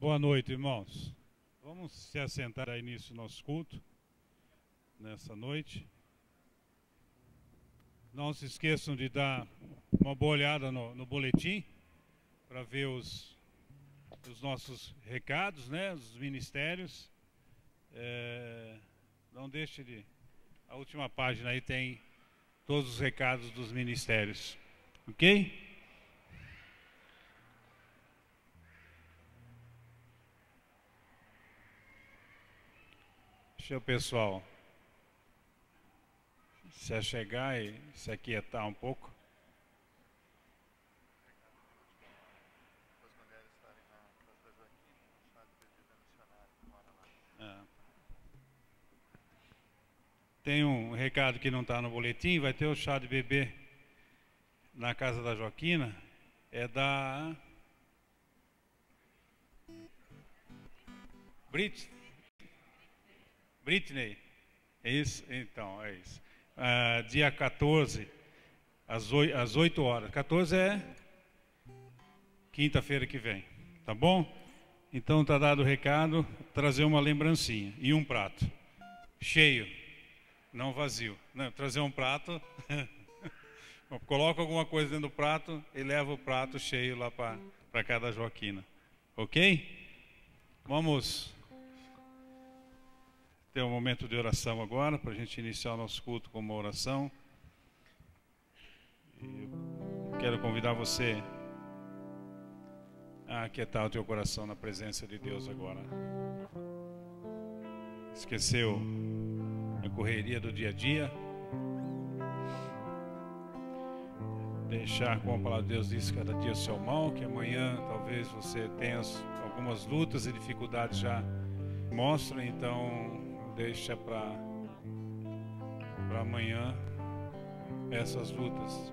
Boa noite, irmãos. Vamos se assentar aí nisso nosso culto, nessa noite. Não se esqueçam de dar uma boa olhada no boletim, para ver os nossos recados, né, os ministérios. Não deixe de... A última página aí tem todos os recados dos ministérios. Ok? Deixa o pessoal se achegar e se aquietar um pouco. Tem um recado que não está no boletim, vai ter o chá de bebê na casa da Joaquina, é da Britney, é isso? Então, é isso. Dia 14, às 8 horas. 14 é quinta-feira que vem, tá bom? Então está dado o recado, trazer uma lembrancinha e um prato cheio, não vazio. Não, trazer um prato, coloca alguma coisa dentro do prato e leva o prato cheio lá para cada Joaquina, ok? Vamos ter um momento de oração agora, para a gente iniciar o nosso culto com uma oração. Eu quero convidar você a aquietar o teu coração na presença de Deus agora. Esqueceu a correria do dia a dia? Deixar, como a palavra de Deus diz, cada dia o seu mal, que amanhã talvez você tenha algumas lutas e dificuldades já mostram, então deixa para amanhã essas lutas.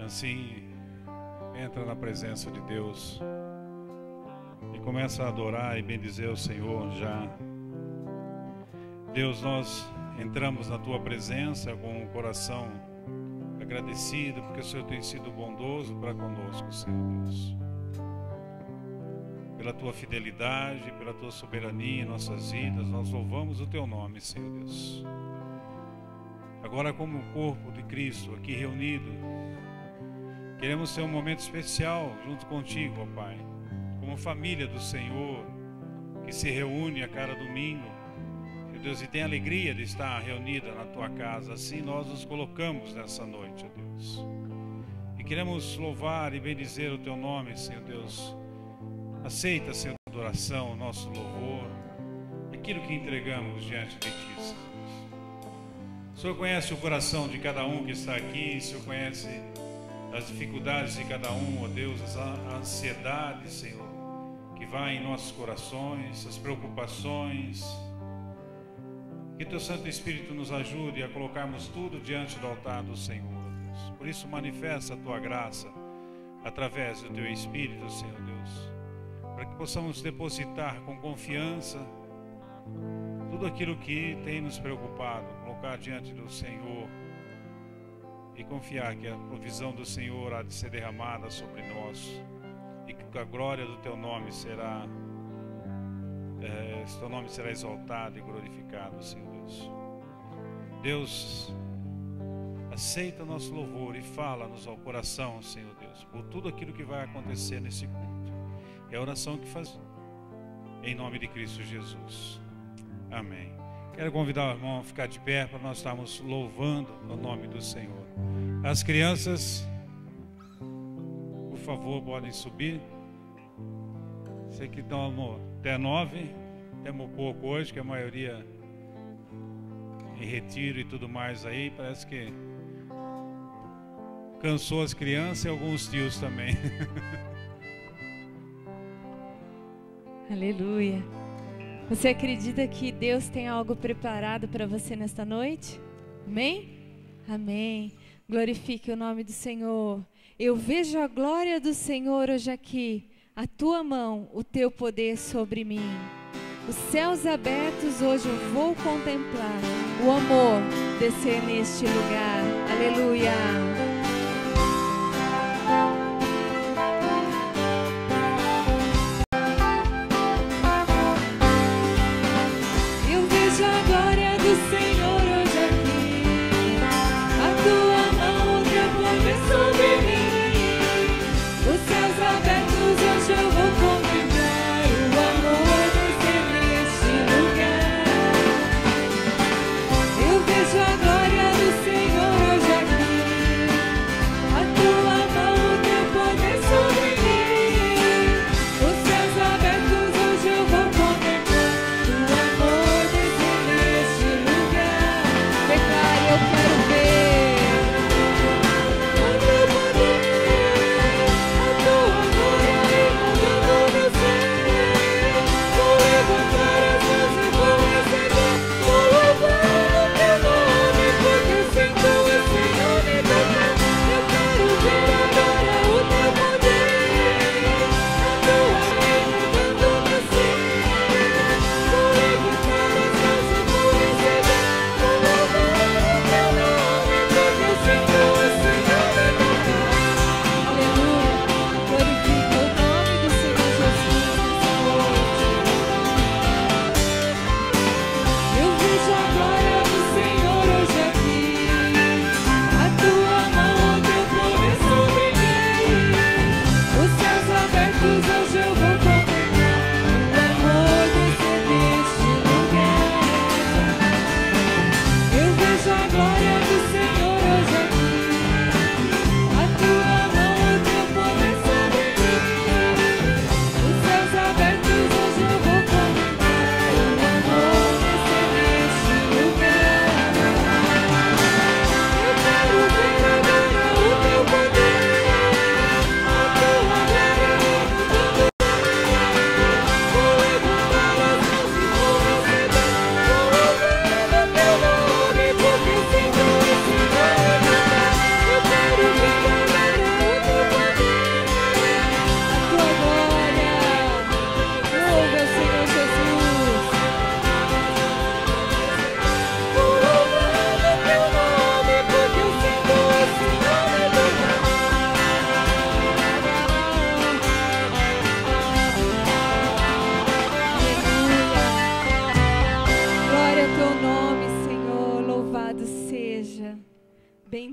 Assim, entra na presença de Deus e começa a adorar e bendizer o Senhor já. Deus, nós entramos na Tua presença com o coração agradecido, porque o Senhor tem sido bondoso para conosco, Senhor Deus. Pela Tua fidelidade, pela Tua soberania em nossas vidas, nós louvamos o Teu nome, Senhor Deus. Agora, como o corpo de Cristo aqui reunido, queremos ter um momento especial junto contigo, ó Pai, como família do Senhor, que se reúne a cada domingo, Meu Deus, e tem alegria de estar reunida na Tua casa. Assim nós nos colocamos nessa noite, ó Deus, e queremos louvar e bendizer o Teu nome, Senhor Deus. Aceita, Senhor, a adoração, o nosso louvor, aquilo que entregamos diante de Ti, Senhor. O Senhor conhece o coração de cada um que está aqui, o Senhor conhece as dificuldades de cada um, ó Deus, a ansiedade, Senhor, que vai em nossos corações, as preocupações. Que Teu Santo Espírito nos ajude a colocarmos tudo diante do altar do Senhor, ó Deus. Por isso, manifesta a Tua graça através do Teu Espírito, Senhor Deus, para que possamos depositar com confiança tudo aquilo que tem nos preocupado, colocar diante do Senhor e confiar que a provisão do Senhor há de ser derramada sobre nós e que a glória do Teu nome será Teu nome será exaltado e glorificado, Senhor Deus. Deus, aceita nosso louvor e fala-nos ao coração, Senhor Deus, por tudo aquilo que vai acontecer nesse culto. É a oração que faz em nome de Cristo Jesus. Amém. Quero convidar o irmão a ficar de pé para nós estarmos louvando no nome do Senhor. As crianças, por favor, podem subir. Sei que estão até 9, temos pouco hoje, que a maioria em retiro e tudo mais aí. Parece que cansou as crianças e alguns tios também. Aleluia. Você acredita que Deus tem algo preparado para você nesta noite? Amém? Amém. Glorifique o nome do Senhor. Eu vejo a glória do Senhor hoje aqui. A Tua mão, o Teu poder sobre mim. Os céus abertos hoje eu vou contemplar. O amor descer neste lugar. Aleluia.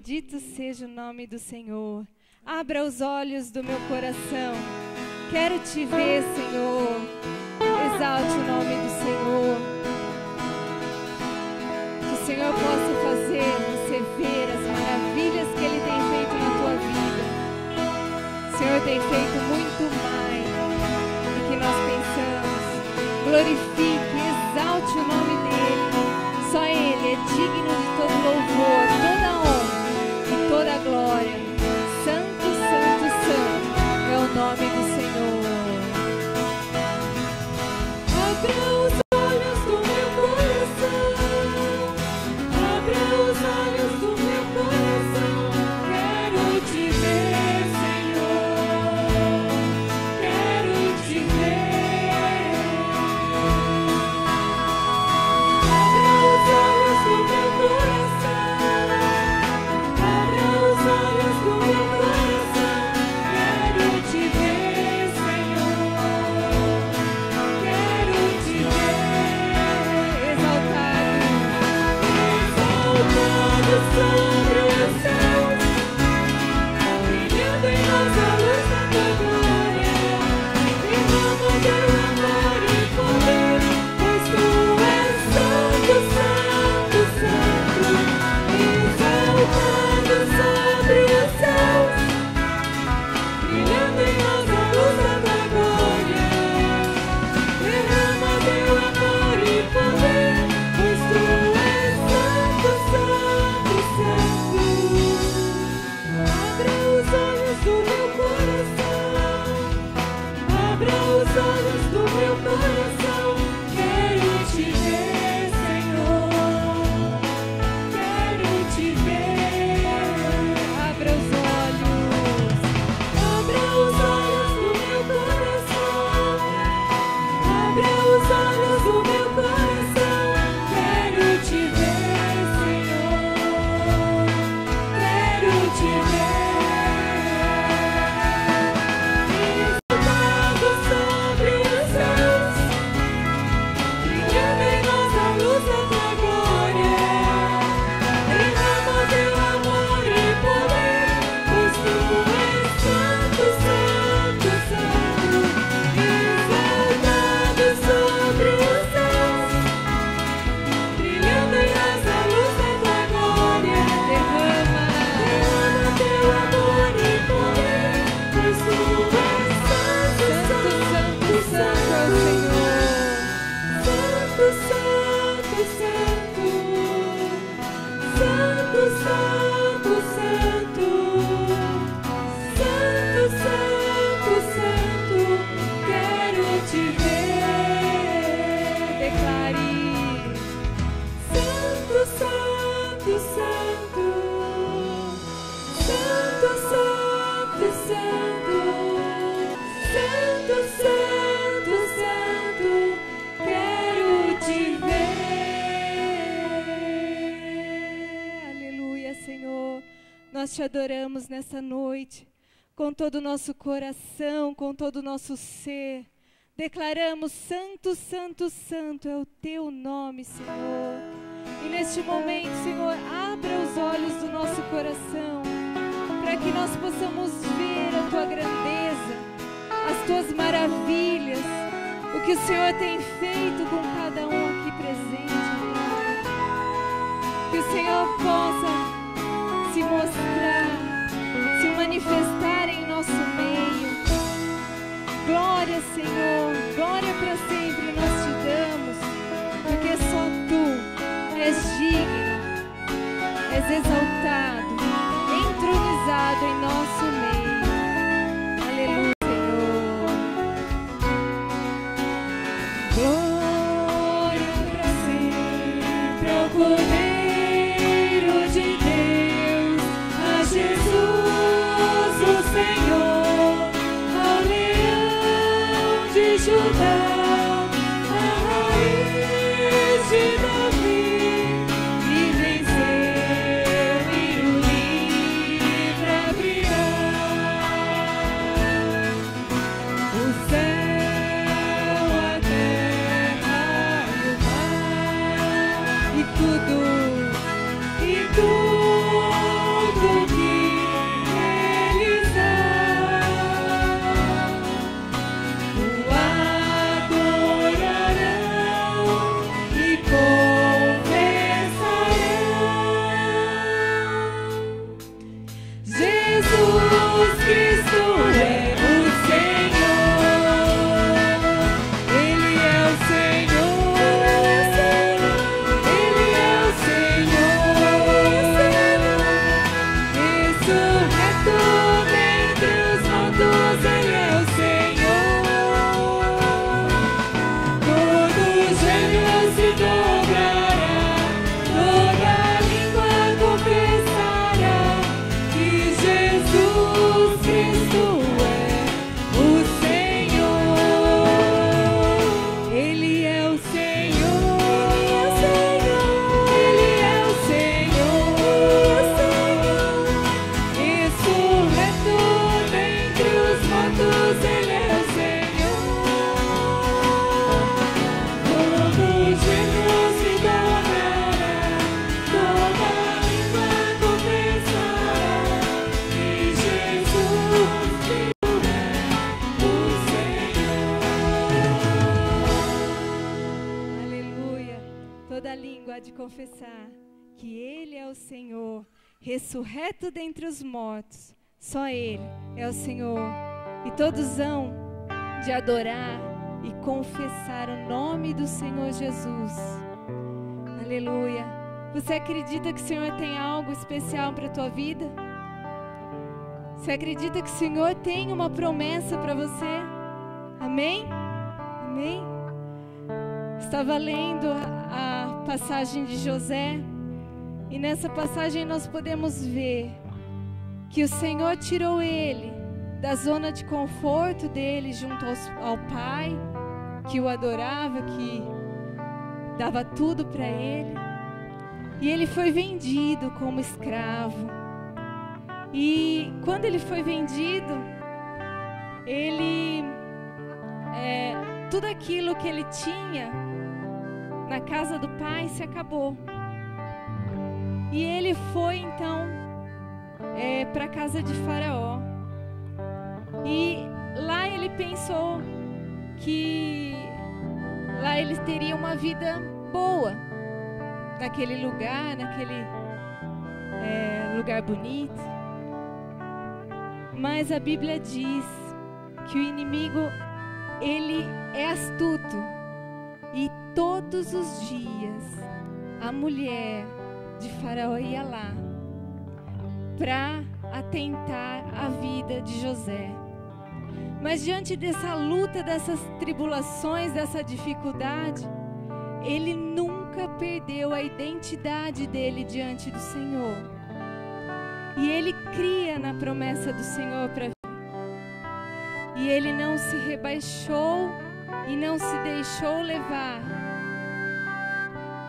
Bendito seja o nome do Senhor. Abra os olhos do meu coração. Quero te ver, Senhor. Exalte o nome do Senhor. Que o Senhor possa fazer você ver as maravilhas que Ele tem feito na tua vida. O Senhor tem feito muito mais do que nós pensamos. Glorifique, exalte o nome dEle. Só Ele é digno de todo louvor, toda honra e toda glória. Santo, santo, santo é o nome do Senhor. Abra os olhos do meu coração. Abra os olhos do meu coração. Quero te ver, Senhor. Quero te ver. Abra os olhos do meu coração. Abra os olhos do meu coração. Quero te ver, Senhor. Quero te ver exaltado, exaltado sobre os céus, brilhando em nós a luz da tua glória. Derrama teu amor e poder, pois tu és santo, santo, santo. Exaltado sobre os céus, brilhando em nós a luz da tua glória. Derrama teu amor e poder, pois tu és santo, santo, santo. Abra os olhos do meu coração. Abra os olhos do meu coração. Quero te ver, Senhor. Quero te ver. Abra os olhos. Abra os olhos do meu coração. Abra os olhos do meu coração. Quero te ver, Senhor. Quero te ver. Exaltado sobre os céus, brilhando em nós a luz da tua glória. Derrama teu amor e poder, pois tu és santo, santo, santo. Exaltado sobre os céus, brilhando em nós a luz da tua glória. Derrama teu amor e poder, pois tu és santo, santo, santo é o Senhor. Santo, santo, santo. Santo, santo, santo. Santo, santo, santo. Quero te ver. Declare. Santo, santo, santo. Santo, santo, santo. Santo, santo, santo. Quero te ver. Aleluia, Senhor. Nós te adoramos nessa noite, com todo o nosso coração, com todo o nosso ser. Declaramos: Santo, Santo, Santo é o teu nome, Senhor. E neste momento, Senhor, abra os olhos do nosso coração, para que nós possamos ver a tua grandeza, as tuas maravilhas, o que o Senhor tem feito com cada um aqui presente, Pai. Que o Senhor possa se mostrar, se manifestar em nosso meio. Glória, Senhor, glória para sempre nós te damos, porque só tu és digno, és exaltado, entronizado em nosso meio. Aleluia, Senhor. Glória para sempre ao Cordeiro de Deus, a Jesus o Senhor, ao Leão de Judá, a raiz de Davi, que venceu e o livra a brilhar. O céu, a terra e o mar, e tudo Toda língua há de confessar que Ele é o Senhor, ressurreto dentre os mortos. Só Ele é o Senhor. E todos hão de adorar e confessar o nome do Senhor Jesus. Aleluia. Você acredita que o Senhor tem algo especial para a tua vida? Você acredita que o Senhor tem uma promessa para você? Amém? Amém? Estava lendo a passagem de José, e nessa passagem nós podemos ver que o Senhor tirou ele da zona de conforto dele junto ao pai, que o adorava, que dava tudo para ele, e ele foi vendido como escravo. E quando ele foi vendido, tudo aquilo que ele tinha na casa do pai se acabou. E ele foi então para a casa de Faraó. E lá ele pensou que lá ele teria uma vida boa, naquele lugar, lugar bonito. Mas a Bíblia diz que o inimigo, ele é astuto, e todos os dias a mulher de Faraó ia lá para atentar a vida de José. Mas diante dessa luta, dessas tribulações, dessa dificuldade, ele nunca perdeu a identidade dele diante do Senhor. E ele cria na promessa do Senhor para vida. E ele não se rebaixou e não se deixou levar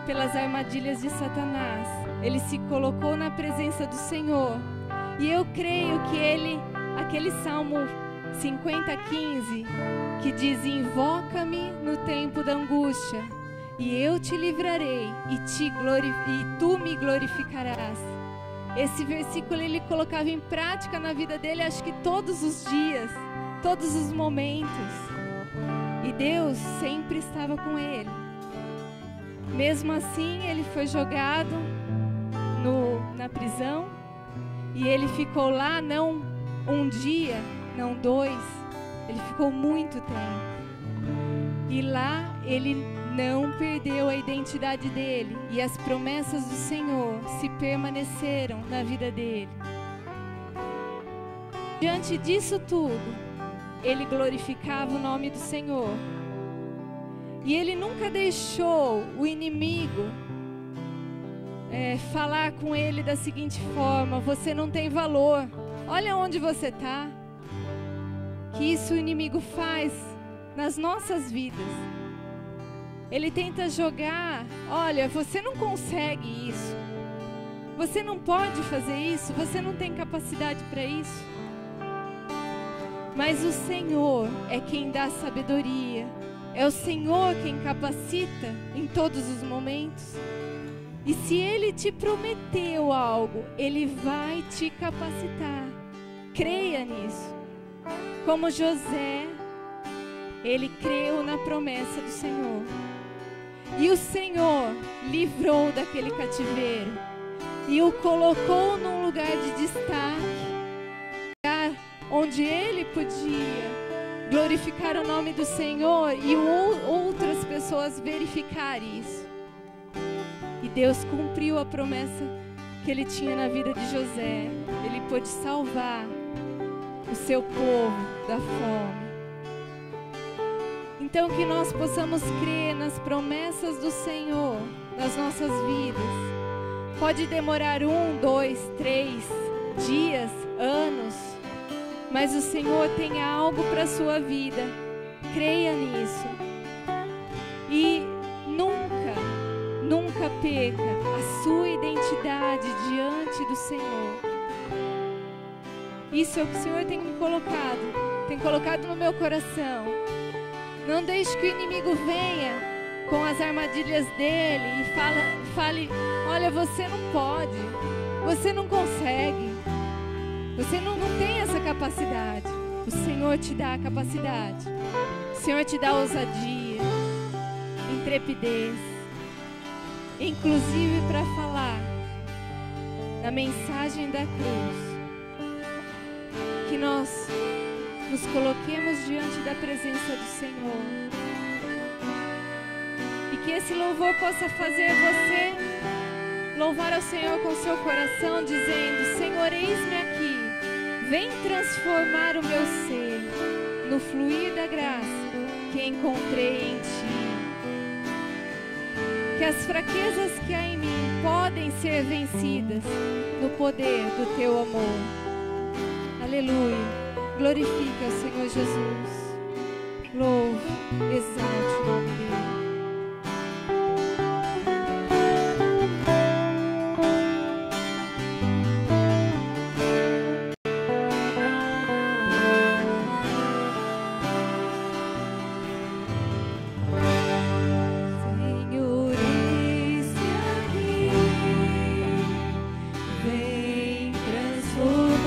pelas armadilhas de Satanás. Ele se colocou na presença do Senhor. E eu creio que aquele Salmo 50:15, que diz: invoca-me no tempo da angústia, e eu te livrarei, e tu me glorificarás. Esse versículo ele colocava em prática na vida dele, acho que todos os dias, todos os momentos. E Deus sempre estava com ele. Mesmo assim, ele foi jogado na prisão, e ele ficou lá não um dia, não 2, ele ficou muito tempo. E lá ele não perdeu a identidade dele, e as promessas do Senhor se permaneceram na vida dele. Diante disso tudo, ele glorificava o nome do Senhor. E ele nunca deixou o inimigo falar com ele da seguinte forma: você não tem valor, olha onde você está. Que isso o inimigo faz nas nossas vidas. Ele tenta jogar: olha, você não consegue isso, você não pode fazer isso, você não tem capacidade para isso. Mas o Senhor é quem dá sabedoria, é o Senhor quem capacita em todos os momentos. E se Ele te prometeu algo, Ele vai te capacitar. Creia nisso. Como José, ele creu na promessa do Senhor. E o Senhor livrou daquele cativeiro e o colocou num lugar de destaque, onde ele podia glorificar o nome do Senhor e outras pessoas verificar isso. E Deus cumpriu a promessa que ele tinha na vida de José. Ele pôde salvar o seu povo da fome. Então que nós possamos crer nas promessas do Senhor nas nossas vidas. Pode demorar 1, 2, 3 dias, anos, mas o Senhor tem algo para a sua vida. Creia nisso. E nunca perca a sua identidade diante do Senhor. Isso é o que o Senhor tem me colocado no meu coração. Não deixe que o inimigo venha com as armadilhas dele e fale: olha, você não pode, você não consegue, você não tem essa capacidade. O Senhor te dá a capacidade. O Senhor te dá ousadia, intrepidez. inclusive para falar da mensagem da cruz, que nós nos coloquemos diante da presença do Senhor e que esse louvor possa fazer você louvar ao Senhor com seu coração, dizendo: Senhor, eis-me aqui, vem transformar o meu ser no fluir da graça que encontrei em Ti. Que as fraquezas que há em mim podem ser vencidas no poder do Teu amor. Aleluia. Glorifique ao Senhor Jesus. Louve, exalte o nome dEle. Jesus.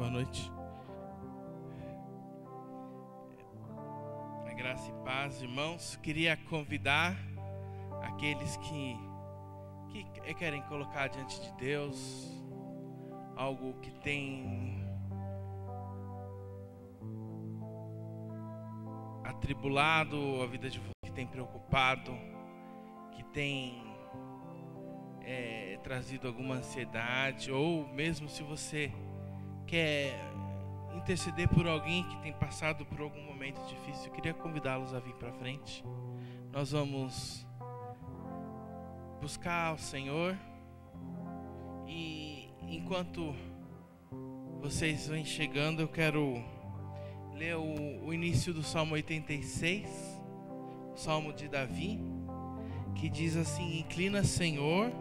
Boa noite. A graça e paz, irmãos. Queria convidar aqueles que querem colocar diante de Deus algo que tem atribulado a vida de vocês, que tem preocupado, que tem trazido alguma ansiedade, ou mesmo se você quer interceder por alguém que tem passado por algum momento difícil, eu queria convidá-los a vir para frente. Nós vamos buscar o Senhor, e enquanto vocês vêm chegando, eu quero ler o início do Salmo 86, o Salmo de Davi, que diz assim: inclina, Senhor,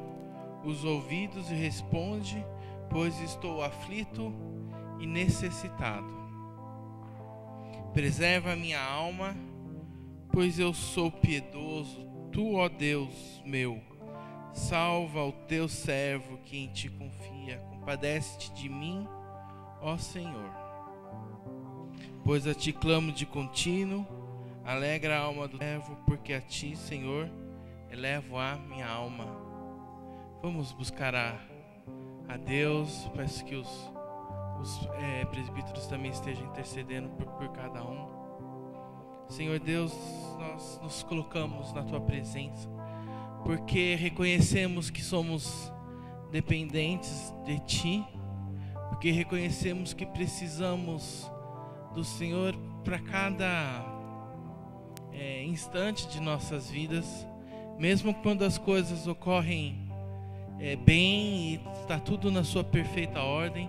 os ouvidos e responde, pois estou aflito e necessitado. Preserva a minha alma, pois eu sou piedoso. Tu, ó Deus meu, salva o teu servo que em ti confia. Compadece-te de mim, ó Senhor. Pois a ti clamo de contínuo, alegra a alma do servo, porque a ti, Senhor, elevo a minha alma. Vamos buscar a Deus. Peço que os presbíteros também estejam intercedendo por cada um. Senhor Deus, nós nos colocamos na tua presença, porque reconhecemos que somos dependentes de ti, porque reconhecemos que precisamos do Senhor para cada instante de nossas vidas, mesmo quando as coisas ocorrem bem e está tudo na sua perfeita ordem.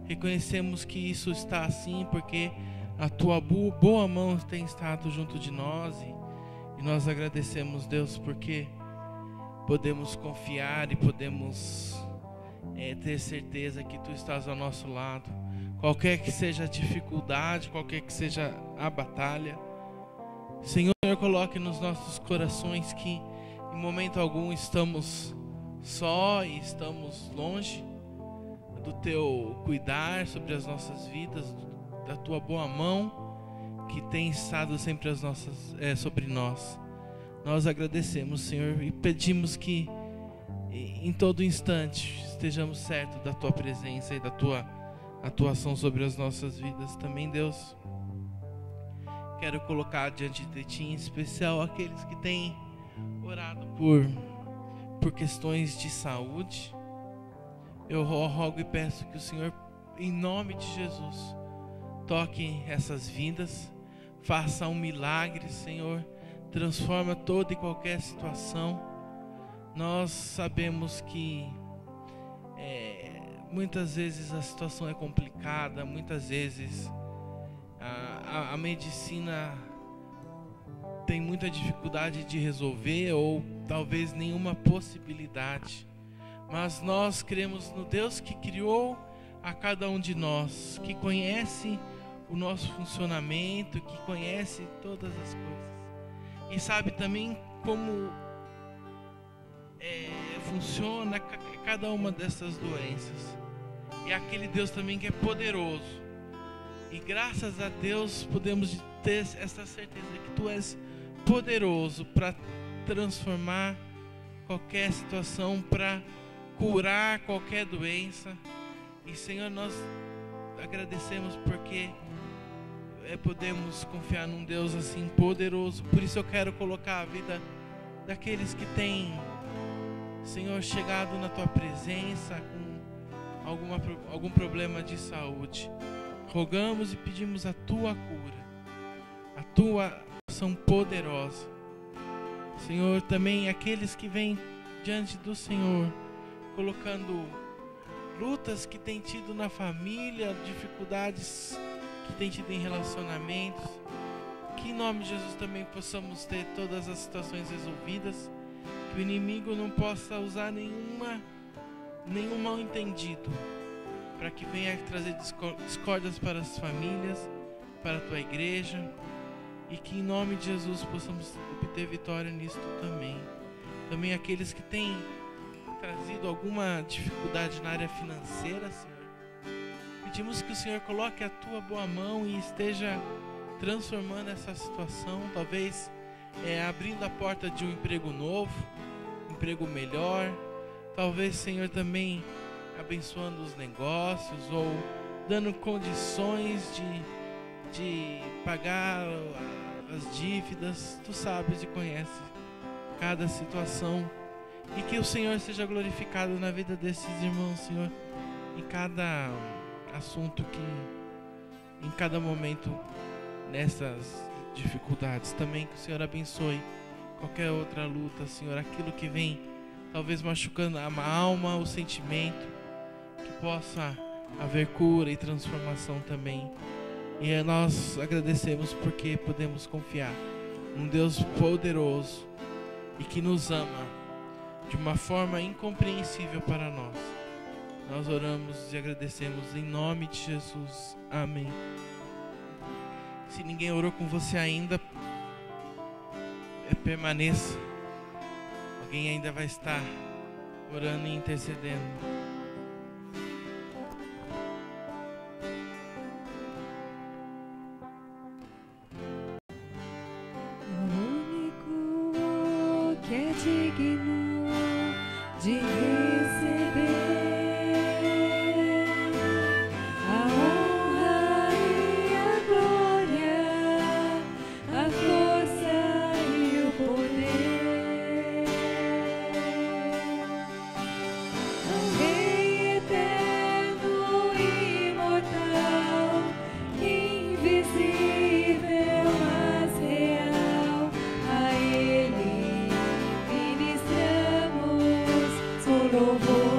Reconhecemos que isso está assim porque a tua boa mão tem estado junto de nós, e nós agradecemos, Deus, porque podemos confiar e podemos ter certeza que tu estás ao nosso lado. Qualquer que seja a dificuldade, qualquer que seja a batalha, Senhor, coloque nos nossos corações que em momento algum estamos só e estamos longe do teu cuidar sobre as nossas vidas, da tua boa mão que tem estado sempre sobre nós. Nós agradecemos, Senhor, e pedimos que em todo instante estejamos certos da tua presença e da tua atuação sobre as nossas vidas. Também, Deus, quero colocar diante de ti em especial aqueles que têm orado por questões de saúde. Eu rogo e peço que o Senhor, em nome de Jesus, toque essas vidas, faça um milagre, Senhor, transforma toda e qualquer situação. Nós sabemos que muitas vezes a situação é complicada, muitas vezes a medicina tem muita dificuldade de resolver, ou talvez nenhuma possibilidade. Mas nós cremos no Deus que criou a cada um de nós, que conhece o nosso funcionamento, que conhece todas as coisas e sabe também como funciona cada uma dessas doenças. E aquele Deus também que é poderoso. E graças a Deus podemos ter essa certeza que tu és poderoso para transformar qualquer situação, para curar qualquer doença. E, Senhor, nós agradecemos porque podemos confiar num Deus assim poderoso. Por isso eu quero colocar a vida daqueles que têm, Senhor, chegado na tua presença com algum problema de saúde. Rogamos e pedimos a tua cura, a tua ação poderosa. Senhor, também aqueles que vêm diante do Senhor colocando lutas que tem tido na família, dificuldades que tem tido em relacionamentos, que em nome de Jesus também possamos ter todas as situações resolvidas, que o inimigo não possa usar nenhum mal entendido para que venha trazer discórdias para as famílias, para a tua igreja, e que em nome de Jesus possamos obter vitória nisso também. Também aqueles que têm trazido alguma dificuldade na área financeira, Senhor, Pedimos que o Senhor coloque a tua boa mão e esteja transformando essa situação, talvez abrindo a porta de um emprego novo, um emprego melhor, talvez, Senhor, também abençoando os negócios ou dando condições de pagar as dívidas. Tu sabes e conheces cada situação, e que o Senhor seja glorificado na vida desses irmãos, Senhor, em cada assunto, que em cada momento nessas dificuldades. Também que o Senhor abençoe qualquer outra luta, Senhor, aquilo que vem talvez machucando a alma, o sentimento, que possa haver cura e transformação também. E nós agradecemos porque podemos confiar num Deus poderoso e que nos ama de uma forma incompreensível para nós. Nós oramos e agradecemos em nome de Jesus. Amém. Se ninguém orou com você ainda, permaneça. Alguém ainda vai estar orando e intercedendo. Digno de receber a honra e a glória, a força e o poder, ao Rei eterno e imortal, invisível, mas real, a Ele louvor.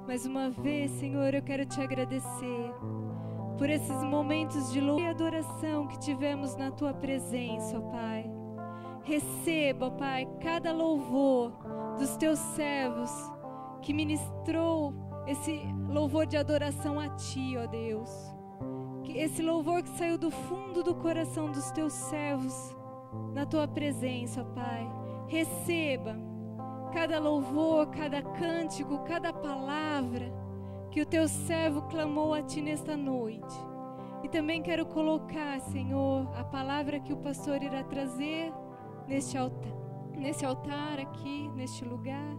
Mais uma vez, Senhor, eu quero te agradecer por esses momentos de louvor e adoração que tivemos na tua presença, ó Pai. Receba, ó Pai, cada louvor dos teus servos que ministrou esse louvor de adoração a ti, ó Deus. Que esse louvor que saiu do fundo do coração dos teus servos na tua presença, ó Pai. Receba cada louvor, cada cântico, cada palavra que o teu servo clamou a ti nesta noite. E também quero colocar, Senhor, a palavra que o pastor irá trazer nesse altar aqui, neste lugar.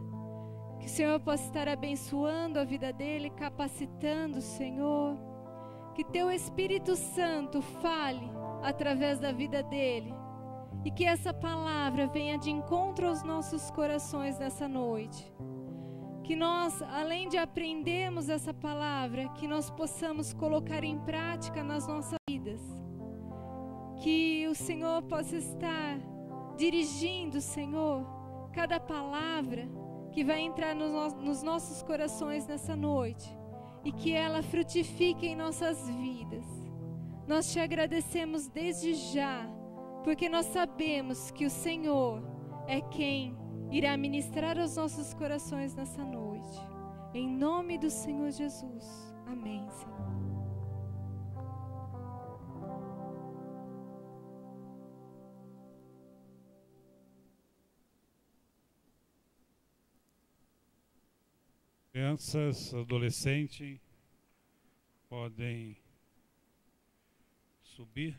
Que o Senhor possa estar abençoando a vida dele, capacitando, Senhor. Que teu Espírito Santo fale através da vida dele. E que essa palavra venha de encontro aos nossos corações nessa noite. Que nós, além de aprendermos essa palavra, que nós possamos colocar em prática nas nossas vidas. Que o Senhor possa estar dirigindo, Senhor, cada palavra que vai entrar nos nossos corações nessa noite. E que ela frutifique em nossas vidas. Nós te agradecemos desde já, porque nós sabemos que o Senhor é quem irá ministrar aos nossos corações nessa noite. Em nome do Senhor Jesus. Amém, Senhor. Crianças, adolescentes, podem subir.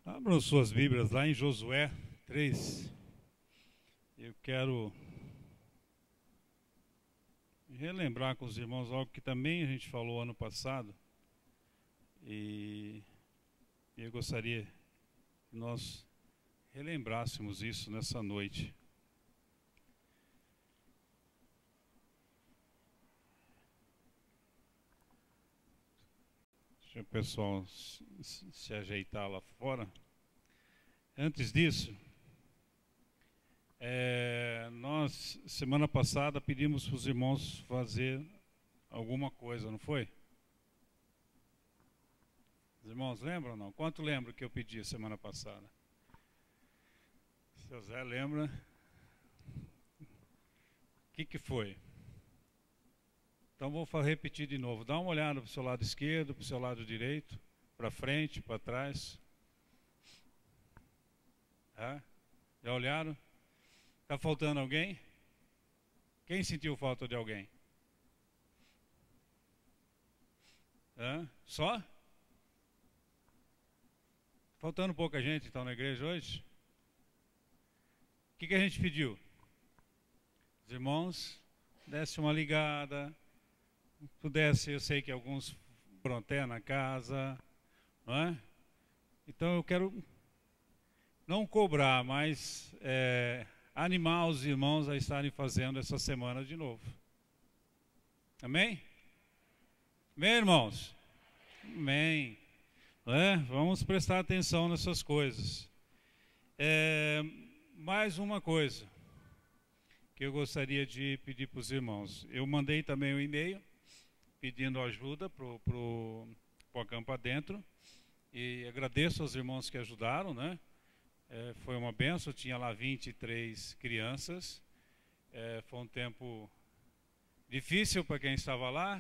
Abram suas Bíblias lá em Josué 3. Eu quero relembrar com os irmãos algo que também a gente falou ano passado. E eu gostaria que nós relembrássemos isso nessa noite. Deixa o pessoal se ajeitar lá fora. Antes disso, nós, semana passada, pedimos para os irmãos fazer alguma coisa, não foi? Os irmãos lembram ou não? Quanto lembram que eu pedi semana passada? Seu Zé lembra? O que foi? Então vou repetir de novo. Dá uma olhada para o seu lado esquerdo, para o seu lado direito, para frente, para trás. Já olharam? Está faltando alguém? Quem sentiu falta de alguém? Só? Faltando pouca gente então na igreja hoje? O que a gente pediu? Os irmãos, desse uma ligada, pudesse, eu sei que alguns foram até na casa, não é? Então eu quero não cobrar, mas animar os irmãos a estarem fazendo essa semana de novo. Amém? Amém, irmãos? Amém. Vamos prestar atenção nessas coisas. Mais uma coisa que eu gostaria de pedir para os irmãos. Eu mandei também um e-mail pedindo ajuda para o Acampa Dentro. E agradeço aos irmãos que ajudaram, né? Foi uma benção, tinha lá 23 crianças. Foi um tempo difícil para quem estava lá,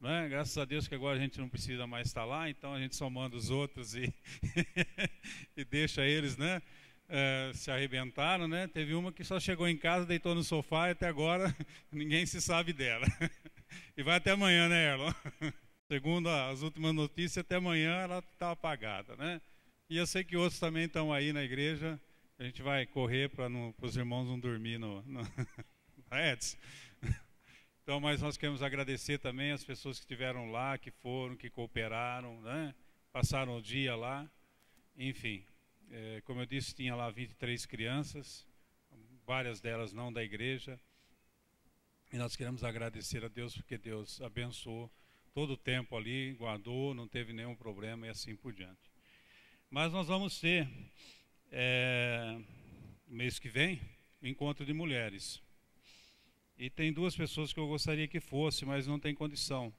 né? Graças a Deus que agora a gente não precisa mais estar lá, então a gente só manda os outros e, e deixa eles, né? Se arrebentaram, né? Teve uma que só chegou em casa, deitou no sofá e até agora ninguém se sabe dela. E vai até amanhã, né, Erlon? Segundo as últimas notícias, até amanhã ela está apagada, né? E eu sei que outros também estão aí na igreja. A gente vai correr para os irmãos não dormir no Edson. Então, mas nós queremos agradecer também as pessoas que estiveram lá, que foram, que cooperaram, né? Passaram o dia lá. Enfim, como eu disse, tinha lá 23 crianças, várias delas não da igreja. E nós queremos agradecer a Deus porque Deus abençoou todo o tempo ali, guardou, não teve nenhum problema e assim por diante. Mas nós vamos ter, no mês que vem, o encontro de mulheres. E tem duas pessoas que eu gostaria que fosse, mas não tem condição.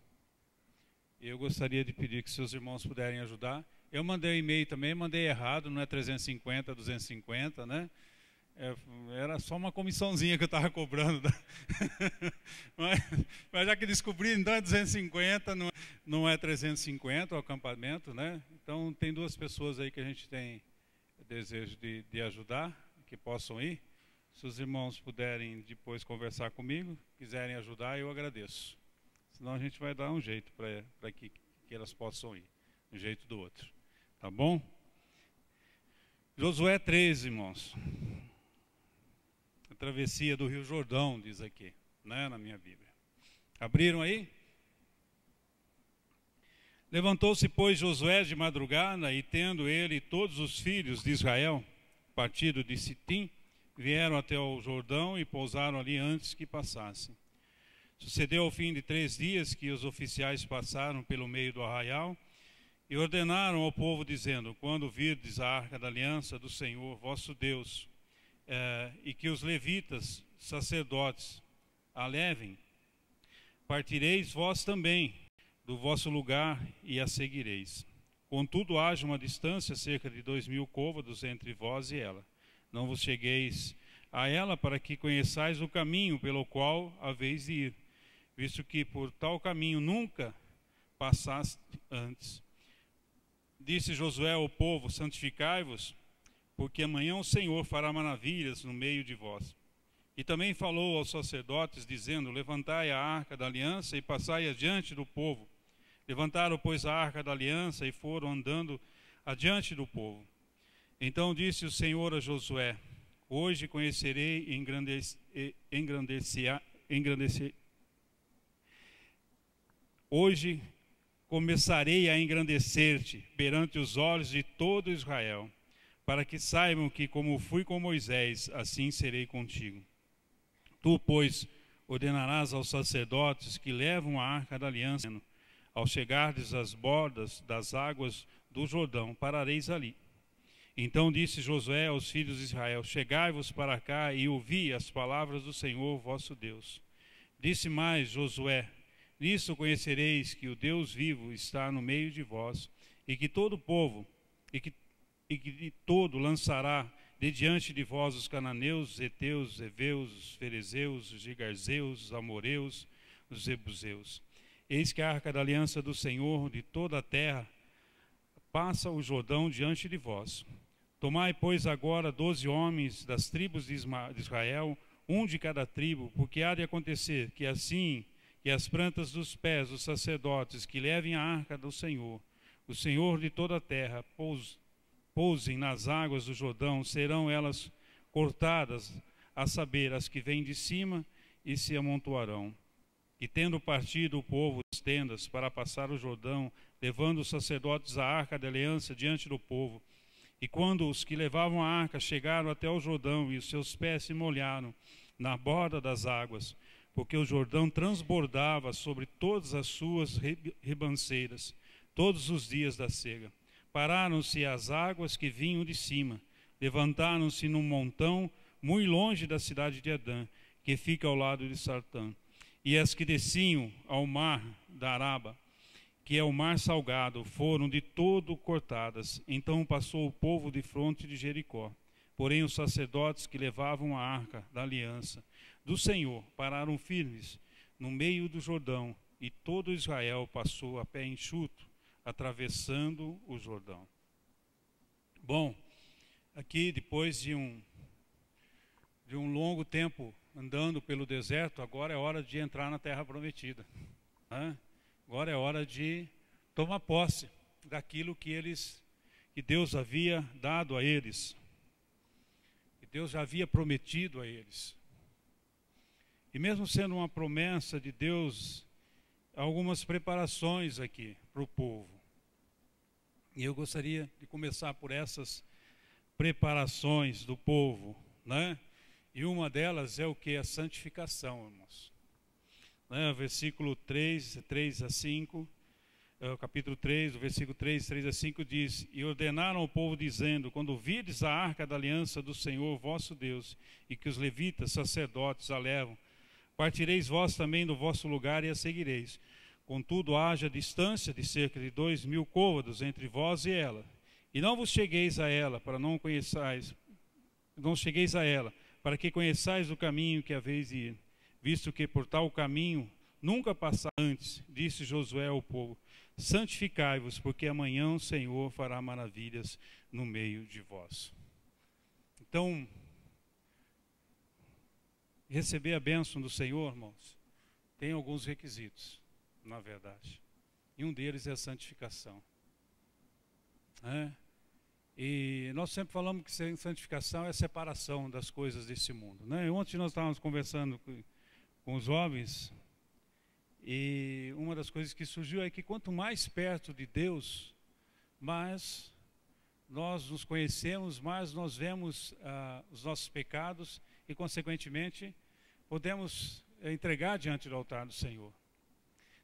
Eu gostaria de pedir que seus irmãos puderem ajudar. Eu mandei um e-mail também, mandei errado, não é 350, 250, né? Era só uma comissãozinha que eu estava cobrando. Mas já que descobri, então é 250, não é 350 o acampamento, né? Então tem duas pessoas aí que a gente tem desejo de ajudar, que possam ir. Se os irmãos puderem depois conversar comigo, quiserem ajudar, eu agradeço. Senão a gente vai dar um jeito para que elas possam ir, um jeito do outro. Tá bom? Josué 3, irmãos. A travessia do Rio Jordão, diz aqui, né, na minha Bíblia. Abriram aí? Levantou-se, pois, Josué de madrugada, e tendo ele todos os filhos de Israel, partido de Sitim, vieram até o Jordão e pousaram ali antes que passassem. Sucedeu ao fim de 3 dias que os oficiais passaram pelo meio do arraial e ordenaram ao povo, dizendo: quando virdes a arca da aliança do Senhor vosso Deus, e que os levitas, sacerdotes, a levem, partireis vós também do vosso lugar e a seguireis. Contudo, haja uma distância cerca de 2000 côvados entre vós e ela. Não vos chegueis a ela, para que conheçais o caminho pelo qual haveis de ir, visto que por tal caminho nunca passaste antes. Disse Josué ao povo: santificai-vos, porque amanhã o Senhor fará maravilhas no meio de vós. E também falou aos sacerdotes, dizendo: levantai a arca da aliança e passai adiante do povo. Levantaram, pois, a arca da aliança e foram andando adiante do povo. Então disse o Senhor a Josué: hoje conhecerei e engrandecer. Hoje começarei a engrandecer-te perante os olhos de todo Israel, para que saibam que, como fui com Moisés, assim serei contigo. Tu, pois, ordenarás aos sacerdotes que levam a arca da aliança. Ao chegardes às bordas das águas do Jordão, parareis ali. Então disse Josué aos filhos de Israel: chegai-vos para cá e ouvi as palavras do Senhor vosso Deus. Disse mais Josué: nisso conhecereis que o Deus vivo está no meio de vós, e que todo o povo, e que de todo lançará de diante de vós os cananeus, os heteus, os heveus, os ferezeus, os gigarzeus, os amoreus, os jebuseus. Eis que a arca da aliança do Senhor de toda a terra passa o Jordão diante de vós. Tomai, pois, agora 12 homens das tribos de Israel, um de cada tribo, porque há de acontecer que assim que as plantas dos pés dos sacerdotes que levem a arca do Senhor, o Senhor de toda a terra, pousem nas águas do Jordão, serão elas cortadas, a saber, as que vêm de cima, e se amontoarão. E tendo partido o povo das tendas para passar o Jordão, levando os sacerdotes a arca da aliança diante do povo, e quando os que levavam a arca chegaram até o Jordão, e os seus pés se molharam na borda das águas, porque o Jordão transbordava sobre todas as suas ribanceiras, todos os dias da cega. Pararam-se as águas que vinham de cima, levantaram-se num montão muito longe da cidade de Edã, que fica ao lado de Sartã. E as que desciam ao mar da Araba, que é o mar salgado, foram de todo cortadas. Então passou o povo de fronte de Jericó. Porém os sacerdotes que levavam a arca da aliança do Senhor pararam firmes no meio do Jordão, e todo Israel passou a pé enxuto, atravessando o Jordão. Bom, aqui depois de um longo tempo andando pelo deserto, agora é hora de entrar na terra prometida. Agora é hora de tomar posse daquilo que Deus havia dado a eles, que Deus já havia prometido a eles. E mesmo sendo uma promessa de Deus, há algumas preparações aqui para o povo. E eu gostaria de começar por essas preparações do povo, né? E uma delas é o que? A santificação, irmãos. Versículo 3 a 5, capítulo 3, o versículo 3 a 5 diz: e ordenaram ao povo, dizendo: quando virdes a arca da aliança do Senhor vosso Deus, e que os levitas, sacerdotes, a levam, Partireis vós também do vosso lugar e a seguireis. Contudo, haja distância de cerca de 2.000 côvados entre vós e ela. E não vos chegueis a ela, não chegueis a ela, para que conheçais o caminho que haveis de ir, visto que por tal caminho nunca passar antes, disse Josué ao povo, santificai-vos, porque amanhã o Senhor fará maravilhas no meio de vós. Então, receber a bênção do Senhor, irmãos, tem alguns requisitos, na verdade. E um deles é a santificação. E nós sempre falamos que santificação é a separação das coisas desse mundo. Ontem nós estávamos conversando com os jovens, e uma das coisas que surgiu é que quanto mais perto de Deus, mais nós nos conhecemos, mais nós vemos os nossos pecados e, consequentemente, podemos entregar diante do altar do Senhor.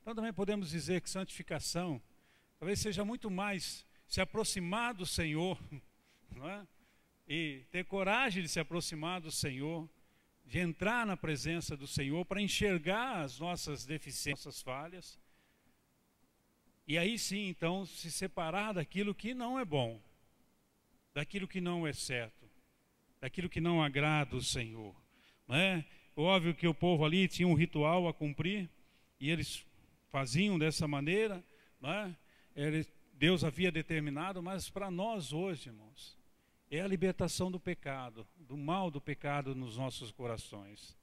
Então também podemos dizer que santificação talvez seja muito mais se aproximar do Senhor, não é? E ter coragem de se aproximar do Senhor, de entrar na presença do Senhor para enxergar as nossas deficiências, nossas falhas, e aí sim, então, se separar daquilo que não é bom, daquilo que não é certo, daquilo que não agrada o Senhor, não é? Óbvio que o povo ali tinha um ritual a cumprir, e eles faziam dessa maneira, não é? Deus havia determinado, mas para nós hoje, irmãos, é a libertação do pecado, do mal do pecado nos nossos corações.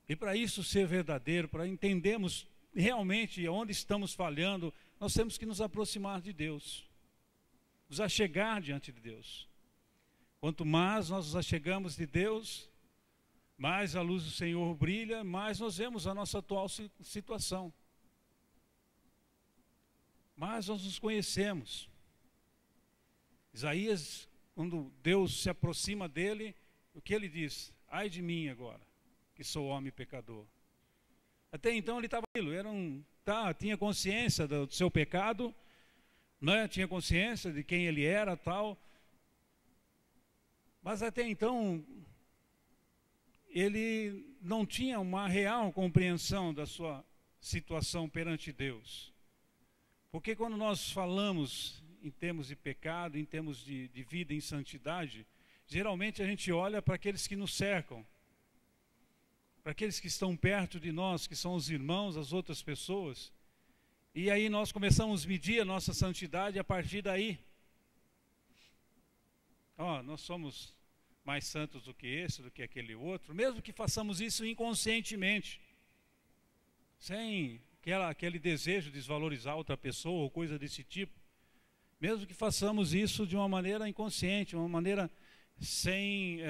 E para isso ser verdadeiro, para entendermos realmente onde estamos falhando, nós temos que nos aproximar de Deus, nos achegar diante de Deus. Quanto mais nós nos achegamos de Deus, mais a luz do Senhor brilha, mais nós vemos a nossa atual situação. Mas nós nos conhecemos. Isaías, quando Deus se aproxima dele, o que ele diz? Ai de mim agora, que sou homem pecador. Até então ele estava tinha consciência do seu pecado, né? Tinha consciência de quem ele era, tal. Mas até então ele não tinha uma real compreensão da sua situação perante Deus. Porque quando nós falamos em termos de pecado, em termos de vida em santidade, geralmente a gente olha para aqueles que nos cercam, para aqueles que estão perto de nós, que são os irmãos, as outras pessoas, e aí nós começamos a medir a nossa santidade a partir daí. Nós somos mais santos do que esse, do que aquele outro, mesmo que façamos isso inconscientemente, sem aquele desejo de desvalorizar outra pessoa ou coisa desse tipo, mesmo que façamos isso de uma maneira inconsciente, uma maneira sem,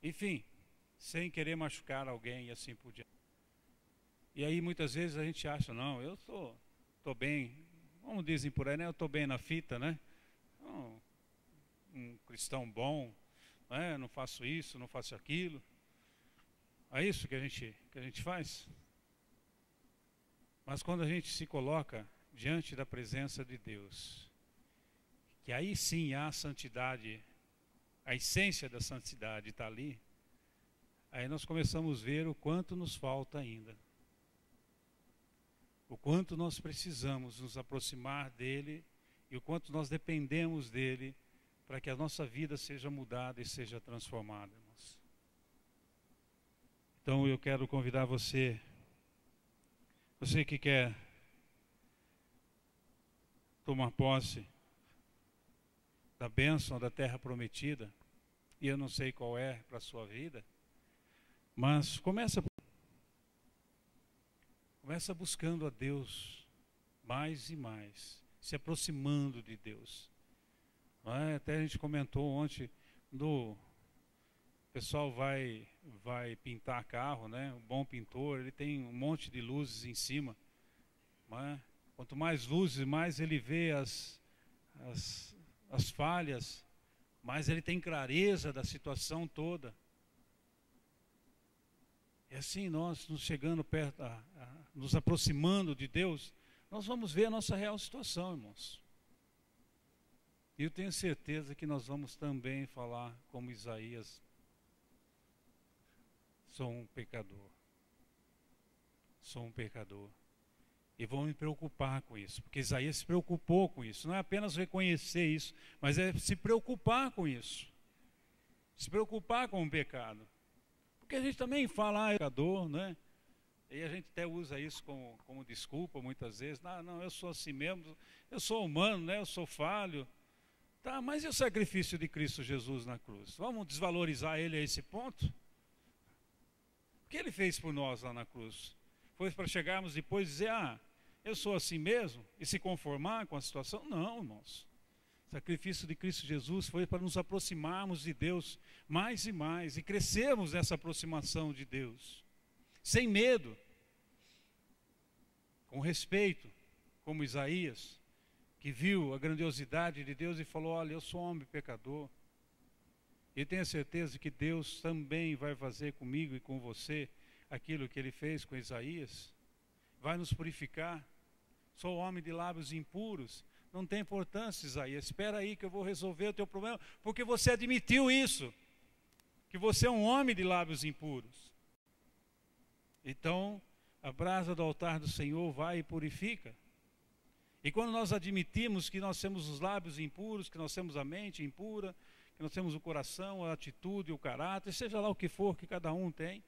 enfim, sem querer machucar alguém e assim por diante. E aí muitas vezes a gente acha, não, eu estou bem, como dizem por aí, né? Eu estou bem na fita, né? Um cristão bom, né? Não faço isso, não faço aquilo. É isso que a gente faz. Mas quando a gente se coloca diante da presença de Deus, que aí sim há santidade, a essência da santidade está ali, aí nós começamos a ver o quanto nos falta ainda. O quanto nós precisamos nos aproximar dele e o quanto nós dependemos dele para que a nossa vida seja mudada e seja transformada, irmãos. Então eu quero convidar você que quer tomar posse da bênção da terra prometida, e eu não sei qual é para a sua vida, mas começa buscando a Deus mais e mais, se aproximando de Deus. Até a gente comentou ontem, o pessoal vai pintar carro, né? Um bom pintor, ele tem um monte de luzes em cima. Quanto mais luzes, mais ele vê as falhas, mais ele tem clareza da situação toda. E assim nós nos chegando perto, nos aproximando de Deus, nós vamos ver a nossa real situação, irmãos. E eu tenho certeza que nós vamos também falar como Isaías. sou um pecador. Sou um pecador. E vou me preocupar com isso, porque Isaías se preocupou com isso. Não é apenas reconhecer isso, mas é se preocupar com isso. Se preocupar com o pecado. Porque a gente também fala, pecador, né? E a gente até usa isso como desculpa muitas vezes. Não, eu sou assim mesmo, eu sou humano, né? Eu sou falho. Tá, mas e o sacrifício de Cristo Jesus na cruz? Vamos desvalorizar ele a esse ponto? O que ele fez por nós lá na cruz? Foi para chegarmos depois e dizer, eu sou assim mesmo? E se conformar com a situação? Não, irmãos. O sacrifício de Cristo Jesus foi para nos aproximarmos de Deus mais e mais e crescermos nessa aproximação de Deus. Sem medo, com respeito, como Isaías, que viu a grandiosidade de Deus e falou, olha, eu sou homem pecador. E tenha certeza que Deus também vai fazer comigo e com você aquilo que ele fez com Isaías. Vai nos purificar. Sou homem de lábios impuros. Não tem importância, Isaías. Espera aí que eu vou resolver o teu problema, porque você admitiu isso, que você é um homem de lábios impuros. Então, a brasa do altar do Senhor vai e purifica. E quando nós admitimos que nós temos os lábios impuros, que nós temos a mente impura, que nós temos o coração, a atitude, o caráter, seja lá o que for que cada um tem.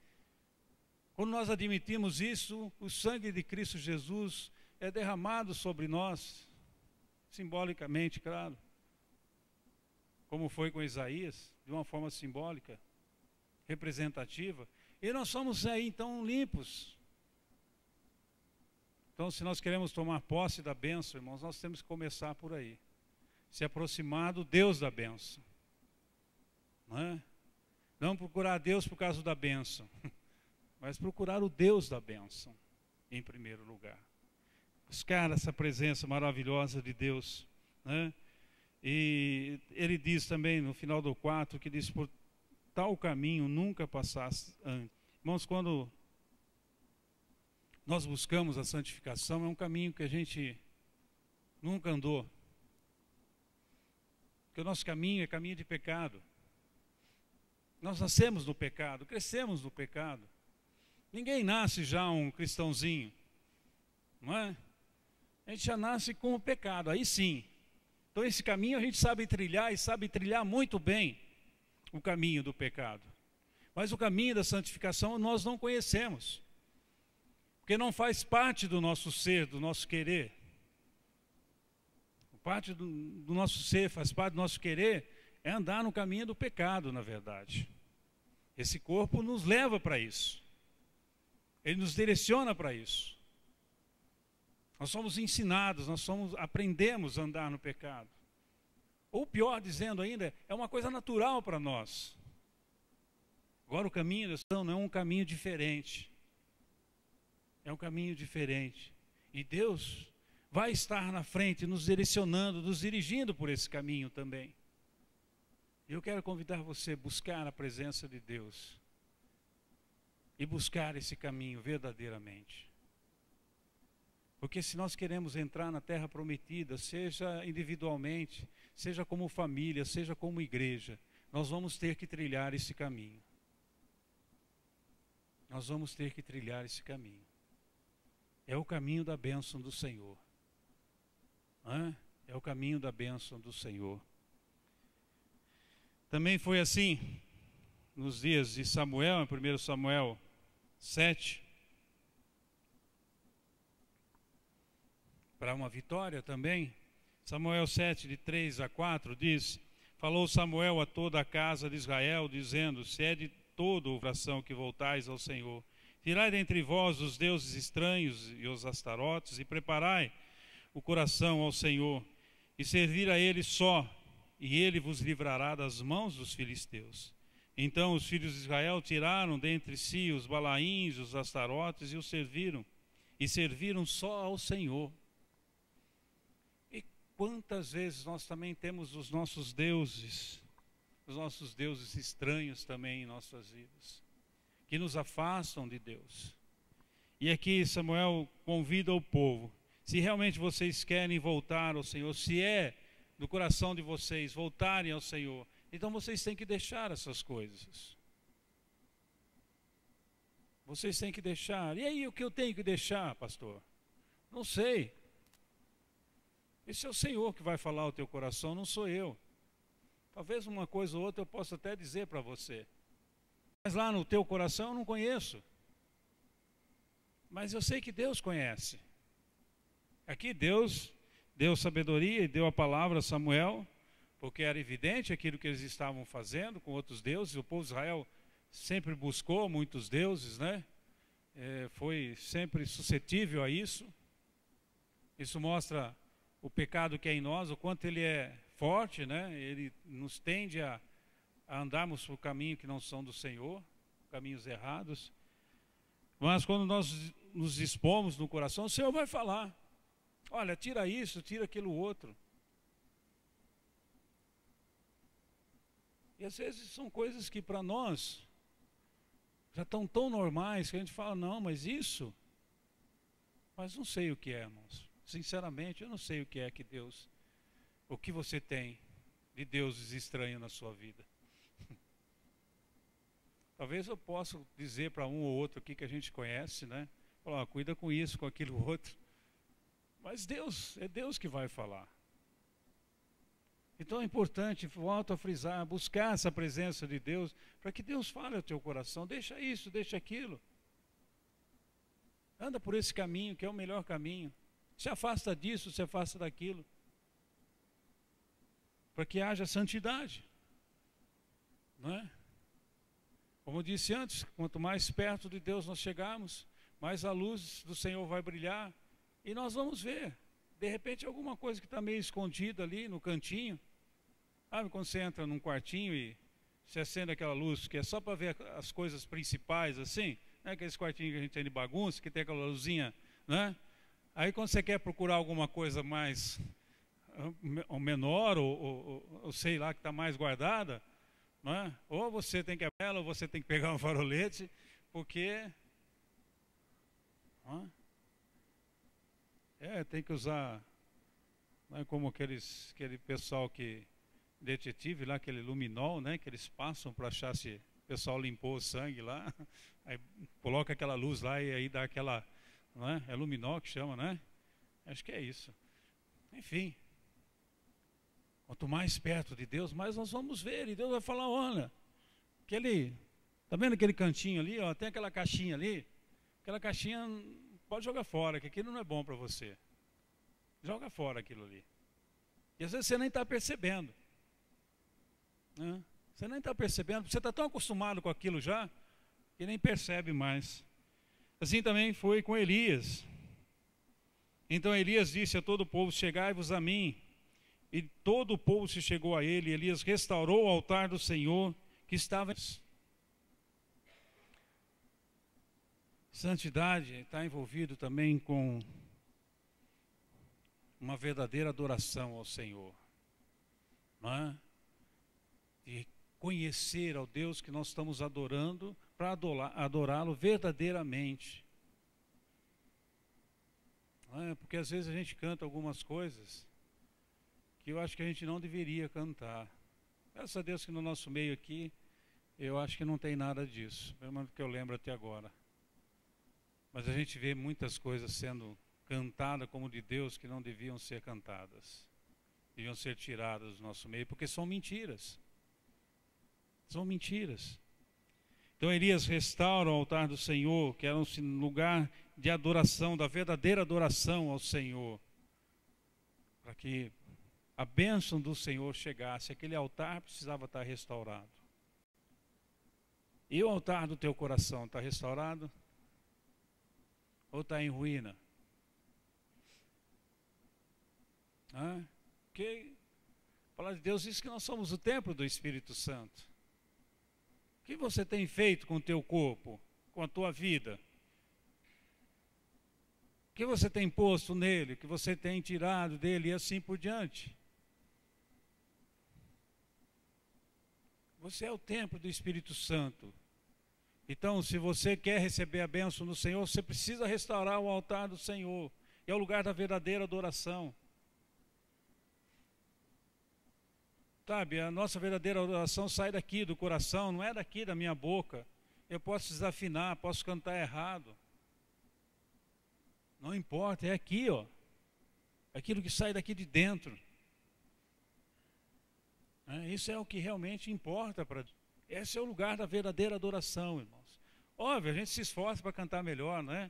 Quando nós admitimos isso, o sangue de Cristo Jesus é derramado sobre nós, simbolicamente, claro. Como foi com Isaías, de uma forma simbólica, representativa. E nós somos aí então limpos. Então, se nós queremos tomar posse da bênção, irmãos, nós temos que começar por aí. Se aproximar do Deus da bênção. Não é? Não procurar Deus por causa da bênção, mas procurar o Deus da bênção, em primeiro lugar. Buscar essa presença maravilhosa de Deus. Né? E ele diz também, no final do 4, que diz, por tal caminho nunca passasse antes. Irmãos, quando nós buscamos a santificação, é um caminho que a gente nunca andou. Porque o nosso caminho é caminho de pecado. Nós nascemos no pecado, crescemos no pecado. Ninguém nasce já um cristãozinho, não é? A gente já nasce com o pecado, aí sim. Então esse caminho a gente sabe trilhar e sabe trilhar muito bem o caminho do pecado. Mas o caminho da santificação nós não conhecemos. Porque não faz parte do nosso ser, do nosso querer. Parte do nosso ser, faz parte do nosso querer, é andar no caminho do pecado, na verdade. Esse corpo nos leva para isso. Ele nos direciona para isso. Nós somos ensinados, aprendemos a andar no pecado. Ou pior dizendo ainda, é uma coisa natural para nós. Agora o caminho da salvação não é um caminho diferente. É um caminho diferente. E Deus vai estar na frente, nos direcionando, nos dirigindo por esse caminho também. Eu quero convidar você a buscar a presença de Deus. E buscar esse caminho verdadeiramente. Porque se nós queremos entrar na terra prometida, seja individualmente, seja como família, seja como igreja, nós vamos ter que trilhar esse caminho. Nós vamos ter que trilhar esse caminho. É o caminho da bênção do Senhor. É o caminho da bênção do Senhor. Também foi assim nos dias de Samuel, em 1 Samuel 7. Para uma vitória também. Samuel 7, de 3 a 4, diz: falou Samuel a toda a casa de Israel, dizendo: se é de todo o coração que voltais ao Senhor, tirai dentre vós os deuses estranhos e os astarotes, e preparai o coração ao Senhor, e servir a Ele só, e Ele vos livrará das mãos dos filisteus. Então os filhos de Israel tiraram dentre si os balaíns, os astarotes, e os serviram, e serviram só ao Senhor. E quantas vezes nós também temos os nossos deuses estranhos também em nossas vidas, que nos afastam de Deus. E aqui Samuel convida o povo: se realmente vocês querem voltar ao Senhor, se é do coração de vocês voltarem ao Senhor, então vocês têm que deixar essas coisas. Vocês têm que deixar. E aí, o que eu tenho que deixar, pastor? Não sei. Esse é o Senhor que vai falar ao teu coração, não sou eu. Talvez uma coisa ou outra eu possa até dizer para você. Mas lá no teu coração eu não conheço. Mas eu sei que Deus conhece. Aqui Deus deu sabedoria e deu a palavra a Samuel, porque era evidente aquilo que eles estavam fazendo com outros deuses. O povo de Israel sempre buscou muitos deuses, né? Foi sempre suscetível a isso. Isso mostra o pecado que é em nós, o quanto ele é forte, né? Ele nos tende a andarmos por caminho que não são do Senhor, caminhos errados. Mas quando nós nos dispomos no coração, o Senhor vai falar. Olha, tira isso, tira aquilo outro. E às vezes são coisas que para nós já estão tão normais que a gente fala, não, mas isso... Mas não sei o que é, irmãos. Sinceramente, eu não sei o que é que Deus... O que você tem de deuses estranhos na sua vida. Talvez eu possa dizer para um ou outro aqui que a gente conhece, né? Falar, cuida com isso, com aquilo outro. Mas Deus, é Deus que vai falar. Então é importante, volto a frisar, buscar essa presença de Deus, para que Deus fale ao teu coração, deixa isso, deixa aquilo. Anda por esse caminho, que é o melhor caminho. Se afasta disso, se afasta daquilo. Para que haja santidade. Não é? Como eu disse antes, quanto mais perto de Deus nós chegarmos, mais a luz do Senhor vai brilhar. E nós vamos ver, de repente, alguma coisa que está meio escondida ali no cantinho. Sabe quando você entra num quartinho e você acende aquela luz, que é só para ver as coisas principais, assim, né? Aqueles quartinhos que a gente tem de bagunça, que tem aquela luzinha, né? Aí quando você quer procurar alguma coisa mais ou menor, ou sei lá, que está mais guardada, né? Ou você tem que abrir ela, ou você tem que pegar um farolete, porque... tem que usar, né, como aquele pessoal que... detetive lá, aquele luminol, né, que eles passam para achar se o pessoal limpou o sangue lá, aí coloca aquela luz lá e aí dá aquela, não é? É luminol que chama, né? Acho que é isso. Enfim, quanto mais perto de Deus, mais nós vamos ver, e Deus vai falar, olha, tá vendo aquele cantinho ali, ó, tem aquela caixinha ali, aquela caixinha pode jogar fora, que aquilo não é bom para você. Joga fora aquilo ali. E às vezes você nem está percebendo. Você nem está percebendo, você está tão acostumado com aquilo já, que nem percebe mais. Assim também foi com Elias. Então Elias disse a todo o povo, chegai-vos a mim. E todo o povo se chegou a ele, e Elias restaurou o altar do Senhor, que estava... Santidade está envolvido também com uma verdadeira adoração ao Senhor. Não é? De conhecer ao Deus que nós estamos adorando, para adorá-lo verdadeiramente. Não é? Porque às vezes a gente canta algumas coisas que eu acho que a gente não deveria cantar. Graças a Deus que no nosso meio aqui, eu acho que não tem nada disso, pelo menos que eu lembro até agora. Mas a gente vê muitas coisas sendo cantadas como de Deus que não deviam ser cantadas. Deviam ser tiradas do nosso meio, porque são mentiras. São mentiras. Então Elias restaura o altar do Senhor, que era um lugar de adoração, da verdadeira adoração ao Senhor, para que a bênção do Senhor chegasse. Aquele altar precisava estar restaurado. E o altar do teu coração está restaurado? Ou está em ruína? Porque a palavra de Deus diz que nós somos o templo do Espírito Santo. O que você tem feito com o teu corpo, com a tua vida? O que você tem posto nele, o que você tem tirado dele e assim por diante? Você é o templo do Espírito Santo. Então, se você quer receber a bênção do Senhor, você precisa restaurar o altar do Senhor. É o lugar da verdadeira adoração. Sabe, a nossa verdadeira adoração sai daqui do coração, não é daqui da minha boca. Eu posso desafinar, posso cantar errado. Não importa, é aqui, ó. Aquilo que sai daqui de dentro. Isso é o que realmente importa. Esse é o lugar da verdadeira adoração, irmãos. Óbvio, a gente se esforça para cantar melhor, não é?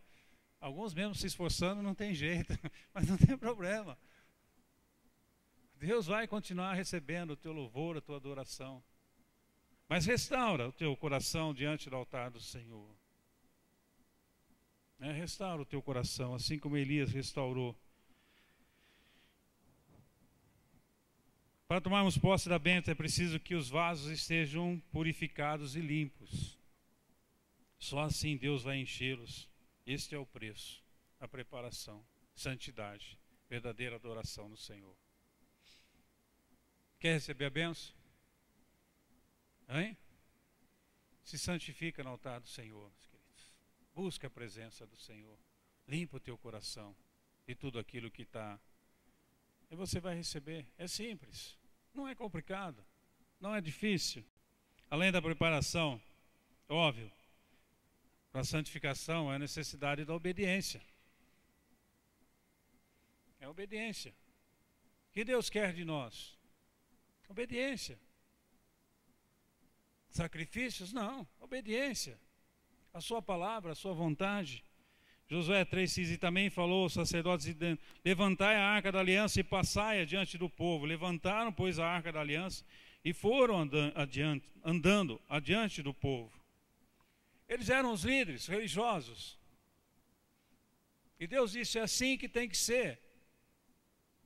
Alguns mesmo se esforçando não tem jeito, mas não tem problema. Deus vai continuar recebendo o teu louvor, a tua adoração. Mas restaura o teu coração diante do altar do Senhor. Restaura o teu coração, assim como Elias restaurou. Para tomarmos posse da bênção é preciso que os vasos estejam purificados e limpos. Só assim Deus vai enchê-los. Este é o preço, a preparação, santidade, verdadeira adoração no Senhor. Quer receber a bênção? Hein? Se santifica no altar do Senhor, meus queridos. Busca a presença do Senhor. Limpa o teu coração de tudo aquilo que está. E você vai receber. É simples. Não é complicado. Não é difícil. Além da preparação, óbvio, para a santificação é a necessidade da obediência. É a obediência. O que Deus quer de nós? Obediência. Sacrifícios? Não. Obediência. A sua palavra, a sua vontade. Josué 3,6 e também falou aos sacerdotes: levantai a arca da aliança e passai adiante do povo. Levantaram, pois, a arca da aliança e foram andando adiante do povo. Eles eram os líderes religiosos. E Deus disse: é assim que tem que ser.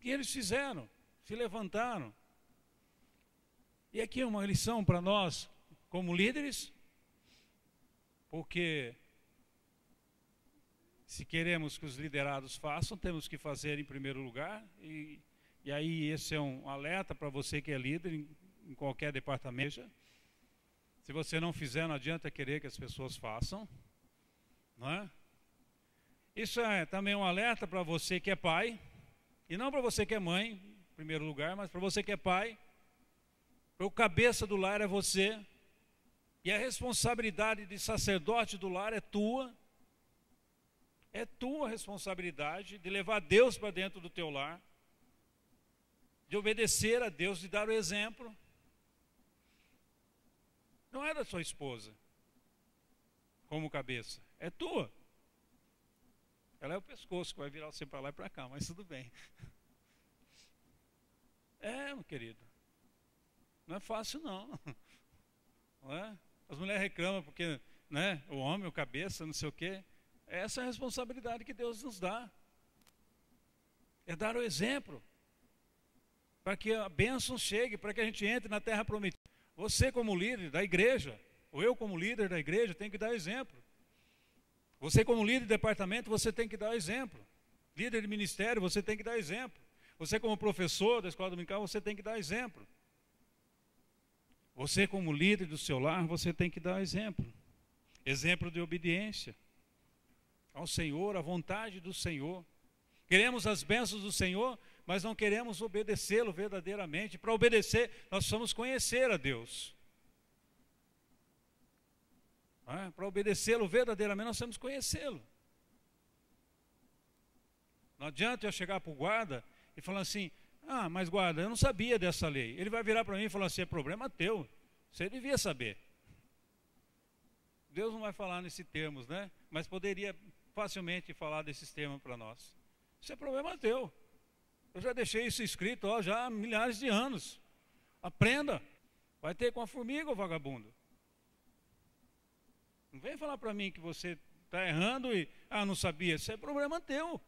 E eles fizeram, se levantaram. E aqui é uma lição para nós, como líderes, porque se queremos que os liderados façam, temos que fazer em primeiro lugar. E aí esse é um alerta para você que é líder em qualquer departamento. Se você não fizer, não adianta querer que as pessoas façam, não é? Isso é também um alerta para você que é pai, e não para você que é mãe, em primeiro lugar, mas para você que é pai. O cabeça do lar é você, e a responsabilidade de sacerdote do lar é tua. É tua responsabilidade de levar Deus para dentro do teu lar, de obedecer a Deus, de dar o exemplo. Não é da sua esposa, como cabeça, é tua. Ela é o pescoço que vai virar você para lá e para cá, mas tudo bem. Meu querido, não é fácil não. Não é? As mulheres reclamam porque, né, o homem, o cabeça, não sei o quê. Essa é a responsabilidade que Deus nos dá. É dar o exemplo, para que a bênção chegue, para que a gente entre na terra prometida. Você como líder da igreja, ou eu como líder da igreja, tenho que dar exemplo. Você como líder de departamento, você tem que dar exemplo. Líder de ministério, você tem que dar exemplo. Você como professor da escola dominical, você tem que dar exemplo. Você como líder do seu lar, você tem que dar exemplo. Exemplo de obediência ao Senhor, à vontade do Senhor. Queremos as bênçãos do Senhor, mas não queremos obedecê-lo verdadeiramente. Para obedecer, nós precisamos conhecer a Deus. Para obedecê-lo verdadeiramente, nós precisamos conhecê-lo. Não adianta eu chegar para o guarda e falar assim: mas guarda, eu não sabia dessa lei. Ele vai virar para mim e falar assim: é problema teu, você devia saber. Deus não vai falar nesses termos, né? Mas poderia facilmente falar desses termos para nós. Isso é problema teu. Eu já deixei isso escrito já há milhares de anos. Aprenda. Vai ter com a formiga, ô vagabundo. Não vem falar para mim que você está errando e não sabia. Isso é problema teu.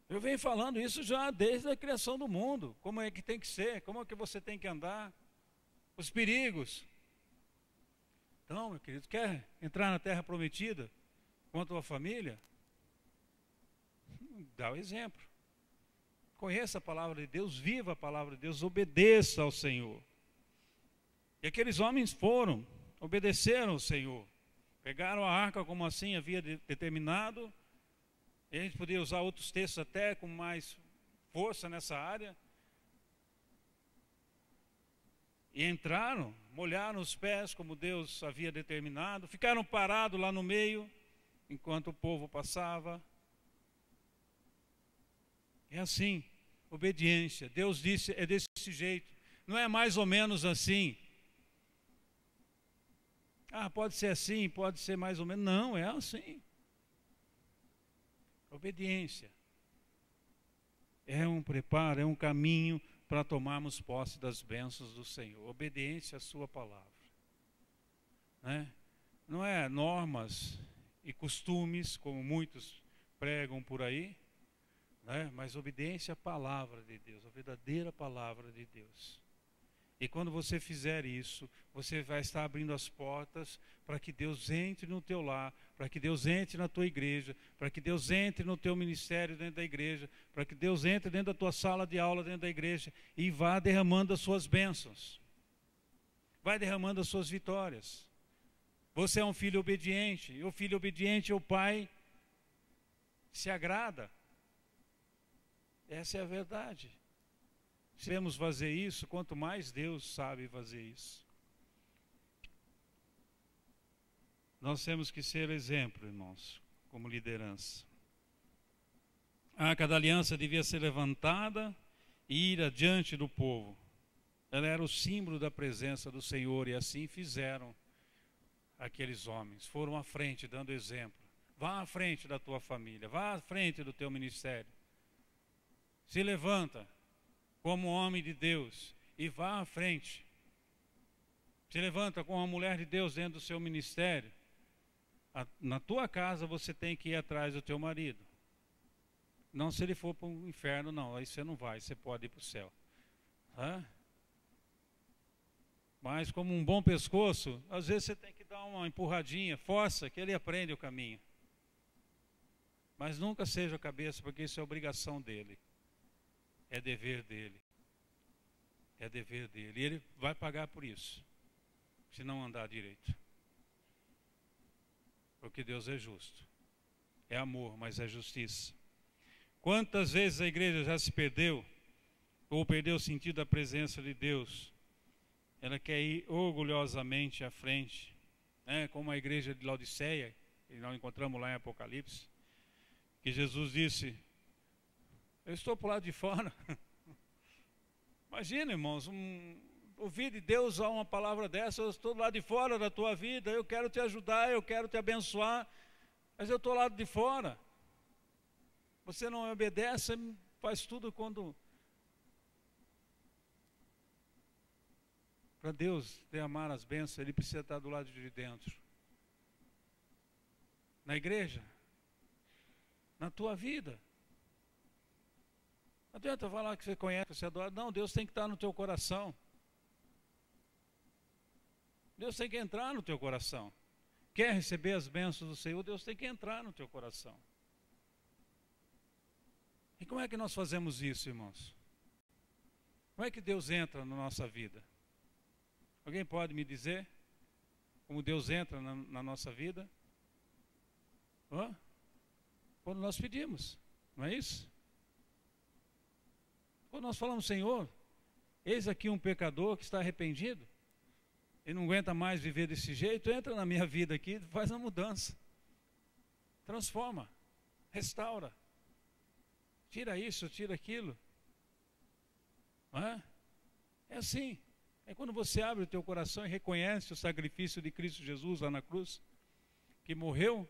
Eu venho falando isso já desde a criação do mundo. Como é que tem que ser, como é que você tem que andar, os perigos. Então, meu querido, quer entrar na terra prometida com a tua família? Dá o exemplo. Conheça a palavra de Deus, viva a palavra de Deus, obedeça ao Senhor. E aqueles homens foram, obedeceram ao Senhor. Pegaram a arca como assim havia determinado. E a gente poderia usar outros textos até com mais força nessa área. E entraram, molharam os pés como Deus havia determinado, ficaram parados lá no meio, enquanto o povo passava. É assim, obediência. Deus disse, é desse jeito. Não é mais ou menos assim. Ah, pode ser assim, pode ser mais ou menos. Não, é assim. Obediência. É um preparo, é um caminho para tomarmos posse das bênçãos do Senhor. Obediência à sua palavra. Né? Não é normas e costumes, como muitos pregam por aí, né? Mas obediência à palavra de Deus, a verdadeira palavra de Deus. E quando você fizer isso, você vai estar abrindo as portas para que Deus entre no teu lar, para que Deus entre na tua igreja, para que Deus entre no teu ministério dentro da igreja, para que Deus entre dentro da tua sala de aula dentro da igreja e vá derramando as suas bênçãos. Vai derramando as suas vitórias. Você é um filho obediente, e o filho obediente, o pai se agrada. Essa é a verdade. Se devemos fazer isso, quanto mais Deus sabe fazer isso. Nós temos que ser exemplo, irmãos, como liderança. Cada aliança devia ser levantada e ir adiante do povo. Ela era o símbolo da presença do Senhor, e assim fizeram aqueles homens. Foram à frente, dando exemplo. Vá à frente da tua família, vá à frente do teu ministério. Se levanta como homem de Deus e vá à frente. Se levanta como uma mulher de Deus dentro do seu ministério. Na tua casa você tem que ir atrás do teu marido. Não se ele for para o inferno, não. Aí você não vai, você pode ir para o céu. Mas como um bom pescoço, às vezes você tem que dar uma empurradinha, força, que ele aprende o caminho. Mas nunca seja a cabeça, porque isso é obrigação dele. É dever dele. É dever dele. E ele vai pagar por isso, se não andar direito. Porque Deus é justo. É amor, mas é justiça. Quantas vezes a igreja já se perdeu, ou perdeu o sentido da presença de Deus? Ela quer ir orgulhosamente à frente, né? Como a igreja de Laodiceia, que nós encontramos lá em Apocalipse, que Jesus disse: eu estou para o lado de fora. Imagina, irmãos, ouvir de Deus uma palavra dessa: eu estou do lado de fora da tua vida, eu quero te ajudar, eu quero te abençoar, mas eu estou do lado de fora. Você não obedece, faz tudo quando... Para Deus derramar as bênçãos, ele precisa estar do lado de dentro. Na igreja, na tua vida. Não adianta falar que você conhece, que você adora. Não, Deus tem que estar no teu coração. Deus tem que entrar no teu coração. Quer receber as bênçãos do Senhor, Deus tem que entrar no teu coração. E como é que nós fazemos isso, irmãos? Como é que Deus entra na nossa vida? Alguém pode me dizer como Deus entra na nossa vida? Quando nós pedimos, não é isso? Quando nós falamos: Senhor, eis aqui um pecador que está arrependido e não aguenta mais viver desse jeito, entra na minha vida aqui, faz uma mudança, transforma, restaura, tira isso, tira aquilo. Não é? É assim. É quando você abre o teu coração e reconhece o sacrifício de Cristo Jesus lá na cruz, que morreu,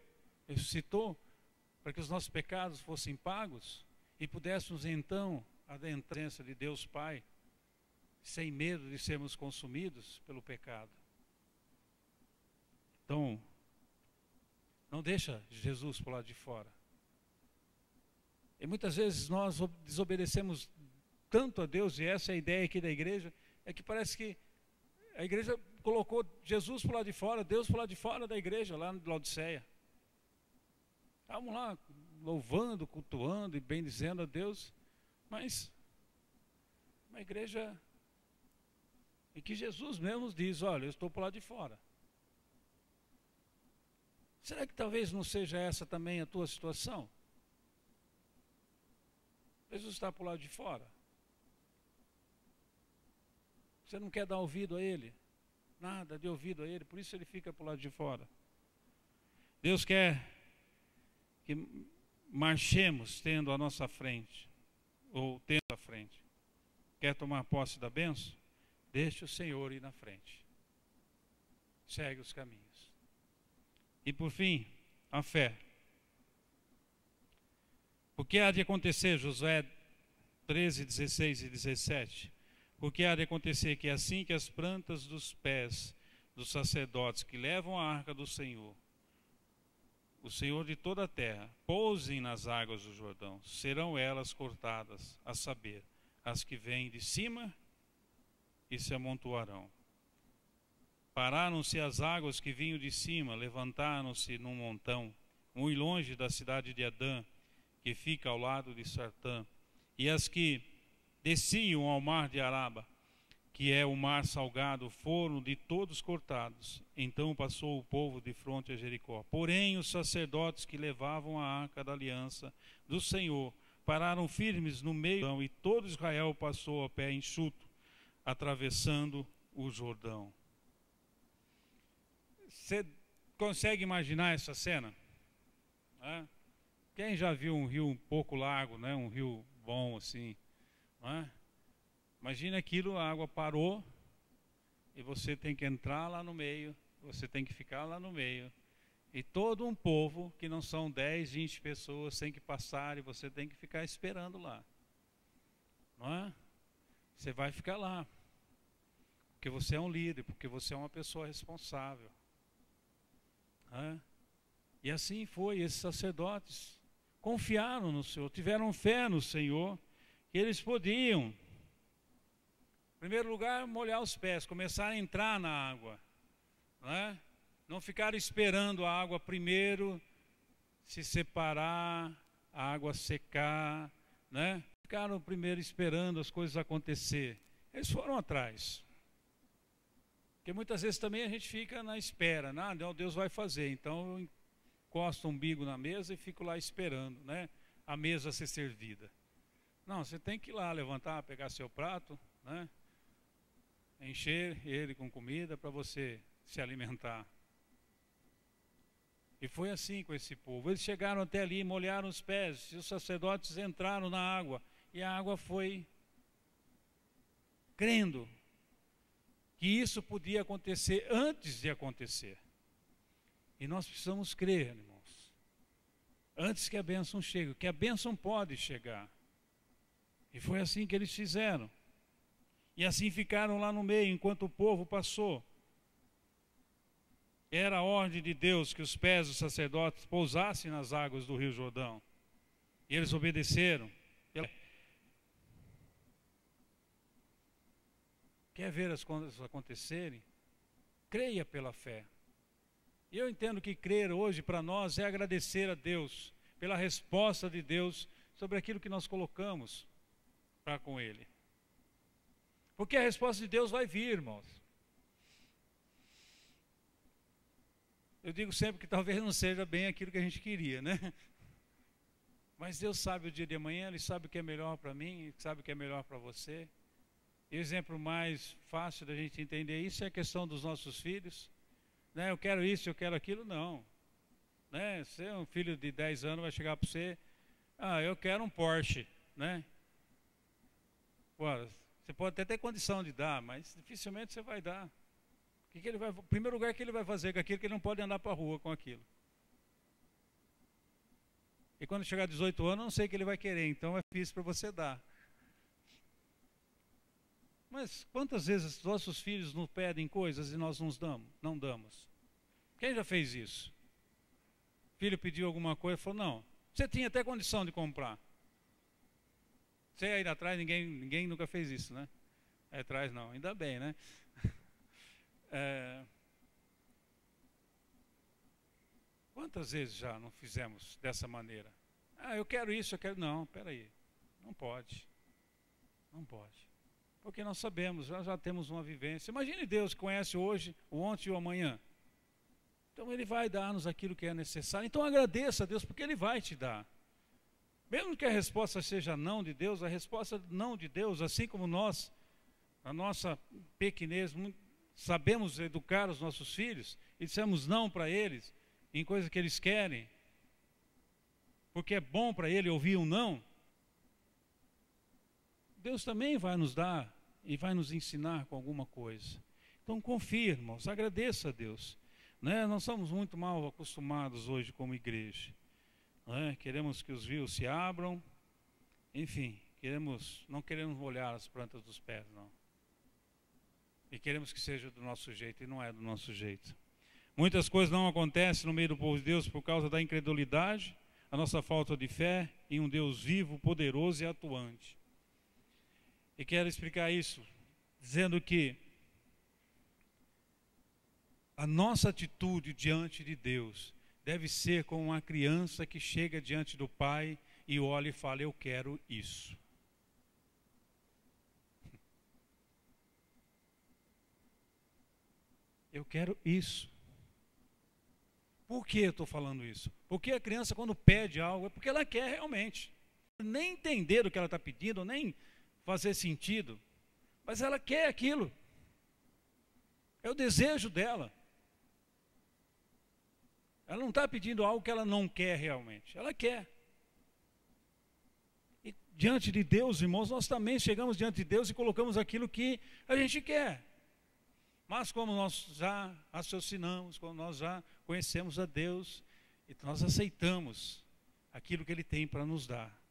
ressuscitou, para que os nossos pecados fossem pagos e pudéssemos então adentrar a presença de Deus Pai, sem medo de sermos consumidos pelo pecado. Então, não deixa Jesus para o lado de fora. E muitas vezes nós desobedecemos tanto a Deus, e essa é a ideia aqui da igreja, é que parece que a igreja colocou Jesus para o lado de fora, Deus para o lado de fora da igreja, lá na Laodiceia. Estavam lá louvando, cultuando e bendizendo a Deus, mas uma igreja em que Jesus mesmo diz: olha, eu estou para o lado de fora. Será que talvez não seja essa também a tua situação? Jesus está para o lado de fora. Você não quer dar ouvido a ele, nada de ouvido a ele, por isso ele fica para o lado de fora. Deus quer que marchemos tendo à nossa frente, ou tendo à frente. Quer tomar posse da bênção? Deixe o Senhor ir na frente. Segue os caminhos. E por fim, a fé. O que há de acontecer, Josué 13, 16 e 17? Porque há de acontecer que assim que as plantas dos pés dos sacerdotes que levam a arca do Senhor, o Senhor de toda a terra, pousem nas águas do Jordão, serão elas cortadas, a saber, as que vêm de cima e se amontoarão. Pararam-se as águas que vinham de cima, levantaram-se num montão, muito longe da cidade de Adã, que fica ao lado de Sartã, e as que desciam ao mar de Araba, que é o mar salgado, foram de todos cortados. Então passou o povo de fronte a Jericó. Porém, os sacerdotes que levavam a arca da aliança do Senhor pararam firmes no meio, e todo Israel passou a pé enxuto, atravessando o Jordão. Você consegue imaginar essa cena? Quem já viu um rio um pouco largo, né? Um rio bom assim, não é? Imagina aquilo, a água parou e você tem que entrar lá no meio, você tem que ficar lá no meio. E todo um povo, que não são 10, 20 pessoas, tem que passar e você tem que ficar esperando lá. Não é? Você vai ficar lá, porque você é um líder, porque você é uma pessoa responsável. Não é? E assim foi, esses sacerdotes confiaram no Senhor, tiveram fé no Senhor, que eles podiam, em primeiro lugar, molhar os pés, começar a entrar na água, não é? Não ficar esperando a água primeiro se separar, a água secar, né? Ficaram primeiro esperando as coisas acontecer. Eles foram atrás. Porque muitas vezes também a gente fica na espera, não, Deus vai fazer, então eu encosto o umbigo na mesa e fico lá esperando, né? A mesa ser servida. Não, você tem que ir lá levantar, pegar seu prato, né? Encher ele com comida para você se alimentar. E foi assim com esse povo. Eles chegaram até ali, molharam os pés, e os sacerdotes entraram na água, e a água foi crendo que isso podia acontecer antes de acontecer. E nós precisamos crer, irmãos, antes que a bênção chegue, que a bênção pode chegar. E foi assim que eles fizeram. E assim ficaram lá no meio, enquanto o povo passou. Era a ordem de Deus que os pés dos sacerdotes pousassem nas águas do Rio Jordão. E eles obedeceram. Quer ver as coisas acontecerem? Creia pela fé. E eu entendo que crer hoje para nós é agradecer a Deus pela resposta de Deus sobre aquilo que nós colocamos para com Ele. Porque a resposta de Deus vai vir, irmãos. Eu digo sempre que talvez não seja bem aquilo que a gente queria, né? Mas Deus sabe o dia de amanhã, Ele sabe o que é melhor para mim, Ele sabe o que é melhor para você. E o exemplo mais fácil da gente entender isso é a questão dos nossos filhos. Né? Eu quero isso, eu quero aquilo, não. Né? Você é um filho de 10 anos, vai chegar para você, eu quero um Porsche, né? Pô, você pode até ter condição de dar, mas dificilmente você vai dar. O primeiro lugar que ele vai fazer com aquilo, que ele não pode andar para a rua com aquilo. E quando chegar a 18 anos, eu não sei o que ele vai querer, então é difícil para você dar. Mas quantas vezes os nossos filhos nos pedem coisas e nós não damos? Quem já fez isso? O filho pediu alguma coisa e falou, não, você tinha até condição de comprar. Você aí atrás, ninguém nunca fez isso, né? Aí atrás não, ainda bem, né? Quantas vezes já não fizemos dessa maneira? Eu quero isso, eu quero... Não, peraí, não pode. Não pode. Porque nós sabemos, já temos uma vivência. Imagine Deus que conhece hoje, o ontem e o amanhã. Então Ele vai dar-nos aquilo que é necessário. Então agradeça a Deus, porque Ele vai te dar. Mesmo que a resposta seja não de Deus, a resposta não de Deus, assim como nós a nossa pequenez, sabemos educar os nossos filhos e dissemos não para eles em coisas que eles querem, porque é bom para ele ouvir um não, Deus também vai nos dar e vai nos ensinar com alguma coisa. Então confie, irmãos, agradeça a Deus. Né? Nós somos muito mal acostumados hoje como igreja. Né? Queremos que os rios se abram, enfim, não queremos molhar as plantas dos pés, não. E queremos que seja do nosso jeito, e não é do nosso jeito. Muitas coisas não acontecem no meio do povo de Deus por causa da incredulidade, a nossa falta de fé em um Deus vivo, poderoso e atuante. E quero explicar isso, dizendo que a nossa atitude diante de Deus deve ser como uma criança que chega diante do pai e olha e fala, eu quero isso. Eu quero isso. Por que eu estou falando isso? Porque a criança, quando pede algo, é porque ela quer realmente. Nem entender o que ela está pedindo, nem fazer sentido, mas ela quer aquilo. É o desejo dela. Ela não está pedindo algo que ela não quer realmente. Ela quer. E diante de Deus, irmãos, nós também chegamos diante de Deus e colocamos aquilo que a gente quer. Mas como nós já raciocinamos, como nós já conhecemos a Deus, então nós aceitamos aquilo que Ele tem para nos dar.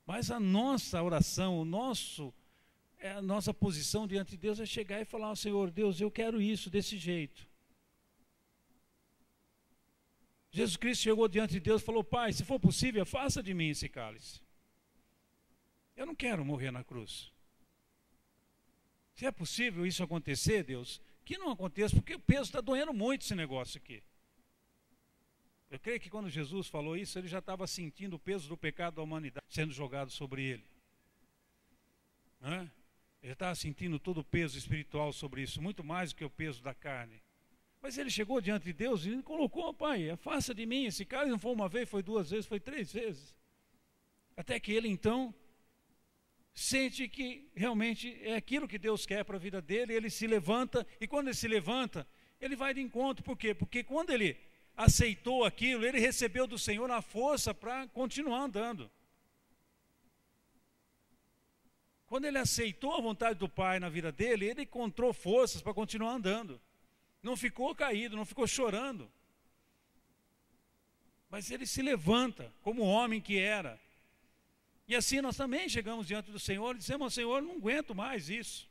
Mas a nossa oração, a nossa posição diante de Deus é chegar e falar, Senhor Deus, eu quero isso desse jeito. Jesus Cristo chegou diante de Deus e falou, Pai, se for possível, afasta de mim esse cálice. Eu não quero morrer na cruz. Se é possível isso acontecer, Deus, que não aconteça, porque o peso está doendo muito esse negócio aqui. Eu creio que quando Jesus falou isso, ele já estava sentindo o peso do pecado da humanidade sendo jogado sobre ele. Ele estava sentindo todo o peso espiritual sobre isso, muito mais do que o peso da carne. Mas ele chegou diante de Deus e ele colocou, Pai, afasta de mim esse cálice, não foi uma vez, foi 2 vezes, foi 3 vezes. Até que ele então sente que realmente é aquilo que Deus quer para a vida dele, ele se levanta, e quando ele se levanta, ele vai de encontro. Por quê? Porque quando ele aceitou aquilo, ele recebeu do Senhor a força para continuar andando. Quando ele aceitou a vontade do Pai na vida dele, ele encontrou forças para continuar andando. Não ficou caído, não ficou chorando. Mas ele se levanta como o homem que era. E assim nós também chegamos diante do Senhor e dissemos, Senhor, não aguento mais isso.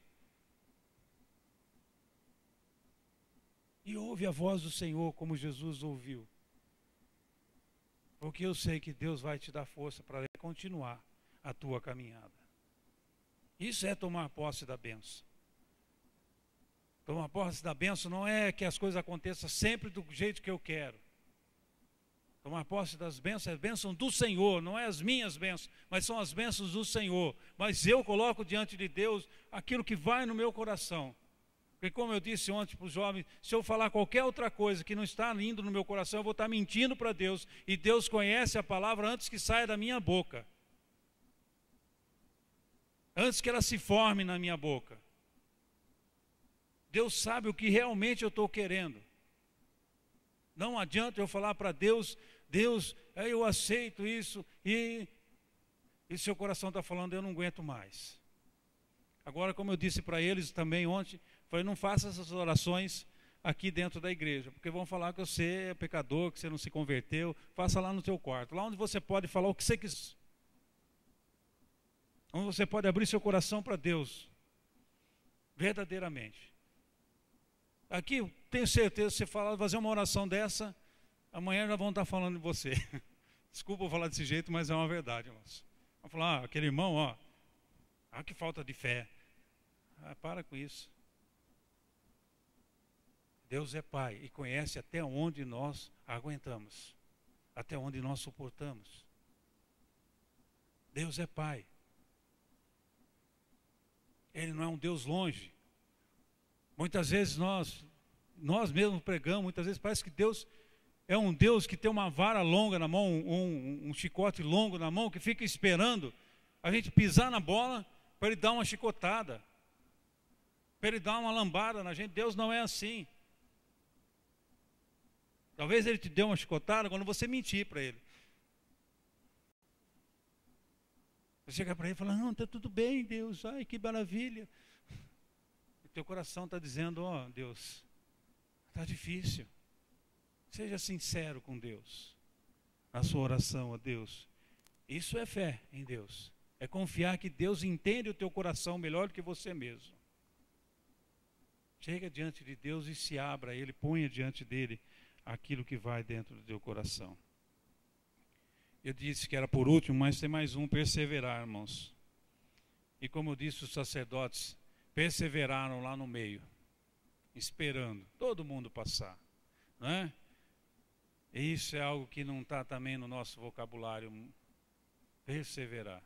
E ouve a voz do Senhor como Jesus ouviu. Porque eu sei que Deus vai te dar força para continuar a tua caminhada. Isso é tomar posse da bênção. Tomar posse da bênção não é que as coisas aconteçam sempre do jeito que eu quero. Tomar posse das bênçãos é a bênção do Senhor, não é as minhas bênçãos, mas são as bênçãos do Senhor. Mas eu coloco diante de Deus aquilo que vai no meu coração. Porque como eu disse ontem para os jovens, se eu falar qualquer outra coisa que não está indo no meu coração, eu vou estar mentindo para Deus. E Deus conhece a palavra antes que saia da minha boca. Antes que ela se forme na minha boca. Deus sabe o que realmente eu estou querendo. Não adianta eu falar para Deus, Deus, eu aceito isso, e seu coração está falando, eu não aguento mais. Agora, como eu disse para eles também ontem, falei, não faça essas orações aqui dentro da igreja, porque vão falar que você é pecador, que você não se converteu. Faça lá no teu quarto, lá onde você pode falar o que você quiser. Onde você pode abrir seu coração para Deus, verdadeiramente. Aqui, tenho certeza, se você fazer uma oração dessa, amanhã já vão estar falando de você. Desculpa eu falar desse jeito, mas é uma verdade, irmãos. Vão falar, aquele irmão, que falta de fé. Para com isso. Deus é Pai e conhece até onde nós aguentamos, até onde nós suportamos. Deus é Pai. Ele não é um Deus longe. Muitas vezes nós mesmos pregamos, muitas vezes parece que Deus é um Deus que tem uma vara longa na mão, um chicote longo na mão, que fica esperando a gente pisar na bola para Ele dar uma chicotada. para ele dar uma lambada na gente. Deus não é assim. Talvez ele te dê uma chicotada quando você mentir para ele. Você chega para ele e fala, não, está tudo bem, Deus, ai, que maravilha. O teu coração está dizendo, ó, Deus, está difícil. Seja sincero com Deus, na sua oração a Deus. Isso é fé em Deus. É confiar que Deus entende o teu coração melhor do que você mesmo. Chega diante de Deus e se abra a Ele, ponha diante dEle aquilo que vai dentro do teu coração. Eu disse que era por último, mas tem mais um, perseverar, irmãos. E como eu disse, os sacerdotes perseveraram lá no meio, esperando todo mundo passar, não é? E isso é algo que não está também no nosso vocabulário, perseverar.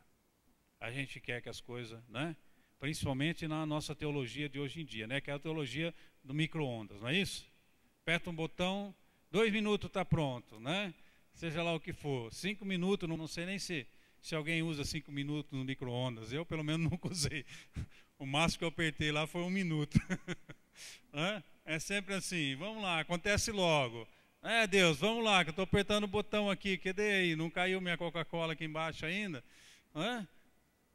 A gente quer que as coisas, né? Principalmente na nossa teologia de hoje em dia, né? Que é a teologia do micro-ondas, não é isso? Aperta um botão, 2 minutos está pronto, né? Seja lá o que for, 5 minutos, não sei nem se alguém usa 5 minutos no micro-ondas. Eu, pelo menos, nunca usei. O máximo que eu apertei lá foi 1 minuto. É sempre assim, vamos lá, acontece logo. Deus, vamos lá, que eu estou apertando o botão aqui, cadê aí? Não caiu minha Coca-Cola aqui embaixo ainda?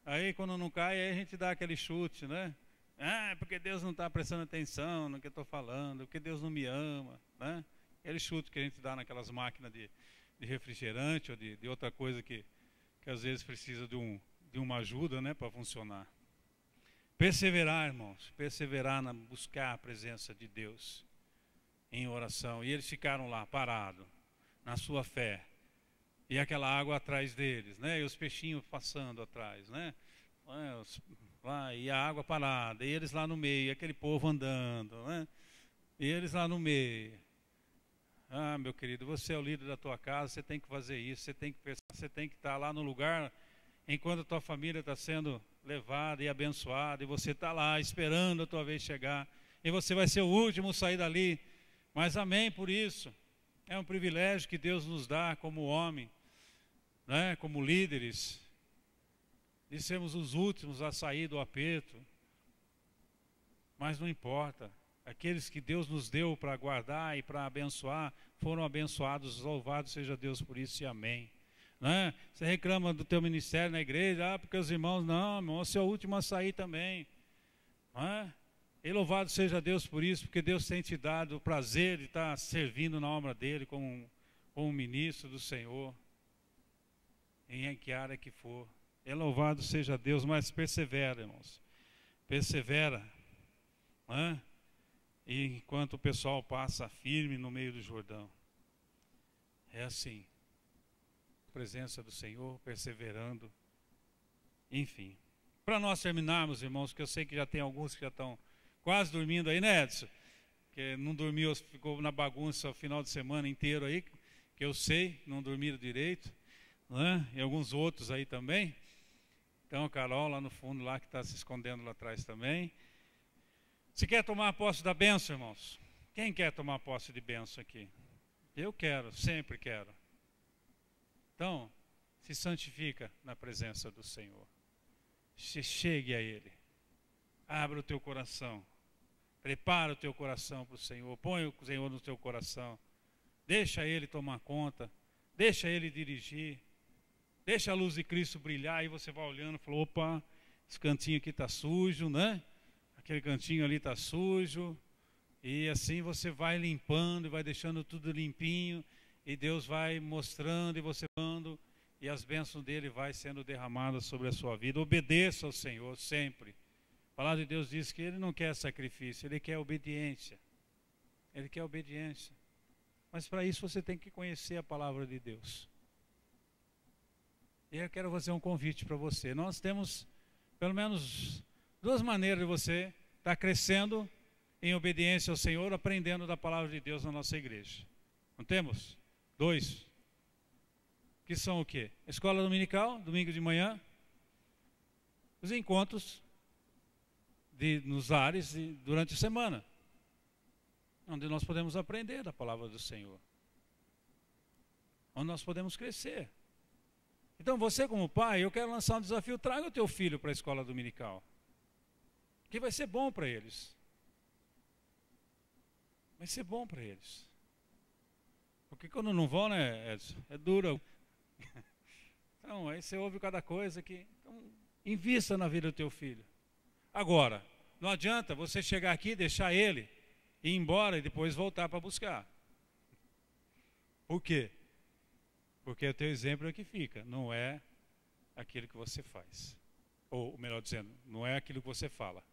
Aí, quando não cai, aí a gente dá aquele chute, né? Porque Deus não está prestando atenção no que eu estou falando, porque Deus não me ama, né? Aquele chute que a gente dá naquelas máquinas de refrigerante ou de outra coisa que às vezes precisa de uma ajuda, né, para funcionar. Perseverar, irmãos, perseverar na buscar a presença de Deus em oração. E eles ficaram lá parados na sua fé. E aquela água atrás deles, né? E os peixinhos passando atrás, né? E a água parada, e eles lá no meio, e aquele povo andando, né? E eles lá no meio. Meu querido, você é o líder da tua casa, você tem que fazer isso, você tem que pensar, você tem que estar lá no lugar enquanto a tua família está sendo levada e abençoada, e você está lá esperando a tua vez chegar, e você vai ser o último a sair dali. Mas amém por isso. É um privilégio que Deus nos dá como homem, né, como líderes, de sermos os últimos a sair do aperto. Mas não importa. Aqueles que Deus nos deu para guardar e para abençoar, foram abençoados, louvado seja Deus por isso e amém. Né? Você reclama do teu ministério na igreja, porque os irmãos, não, irmão, você é o último a sair também. Né? E louvado seja Deus por isso, porque Deus tem te dado o prazer de estar servindo na obra dele como ministro do Senhor, em que área que for. E louvado seja Deus, mas persevera, irmãos. Persevera. Né? E enquanto o pessoal passa firme no meio do Jordão. É assim. Presença do Senhor, perseverando. Enfim. Para nós terminarmos, irmãos, que eu sei que já tem alguns que já estão quase dormindo aí, né, Edson? Que não dormiu, ficou na bagunça o final de semana inteiro aí, que eu sei, não dormiram direito, né? E alguns outros aí também. Então, a Carol lá no fundo, lá que está se escondendo lá atrás também. Se quer tomar posse da bênção, irmãos? Quem quer tomar posse de bênção aqui? Eu quero, sempre quero. Então, se santifica na presença do Senhor. Se chegue a Ele. Abra o teu coração. Prepara o teu coração para o Senhor. Põe o Senhor no teu coração. Deixa Ele tomar conta. Deixa Ele dirigir. Deixa a luz de Cristo brilhar. E você vai olhando e fala, opa, esse cantinho aqui está sujo, né? Aquele cantinho ali está sujo. E assim você vai limpando e vai deixando tudo limpinho. E Deus vai mostrando e você dando. E as bênçãos dele vai sendo derramadas sobre a sua vida. Obedeça ao Senhor sempre. A palavra de Deus diz que Ele não quer sacrifício, Ele quer obediência. Ele quer obediência. Mas para isso você tem que conhecer a palavra de Deus. E eu quero fazer um convite para você. Nós temos pelo menos 2 maneiras de você estar crescendo em obediência ao Senhor, aprendendo da palavra de Deus na nossa igreja. Não temos? 2. Que são o quê? Escola dominical, domingo de manhã. Os encontros nos lares durante a semana, onde nós podemos aprender da palavra do Senhor, onde nós podemos crescer. Então você como pai, eu quero lançar um desafio, traga o teu filho para a escola dominical, Que vai ser bom para eles. Vai ser bom para eles. Porque quando não vão, né, Edson? É duro. Então, aí você ouve cada coisa que... Então, invista na vida do teu filho. Agora, não adianta você chegar aqui, deixar ele, ir embora e depois voltar para buscar. Por quê? Porque o teu exemplo é que fica, não é aquilo que você faz. Ou, melhor dizendo, não é aquilo que você fala.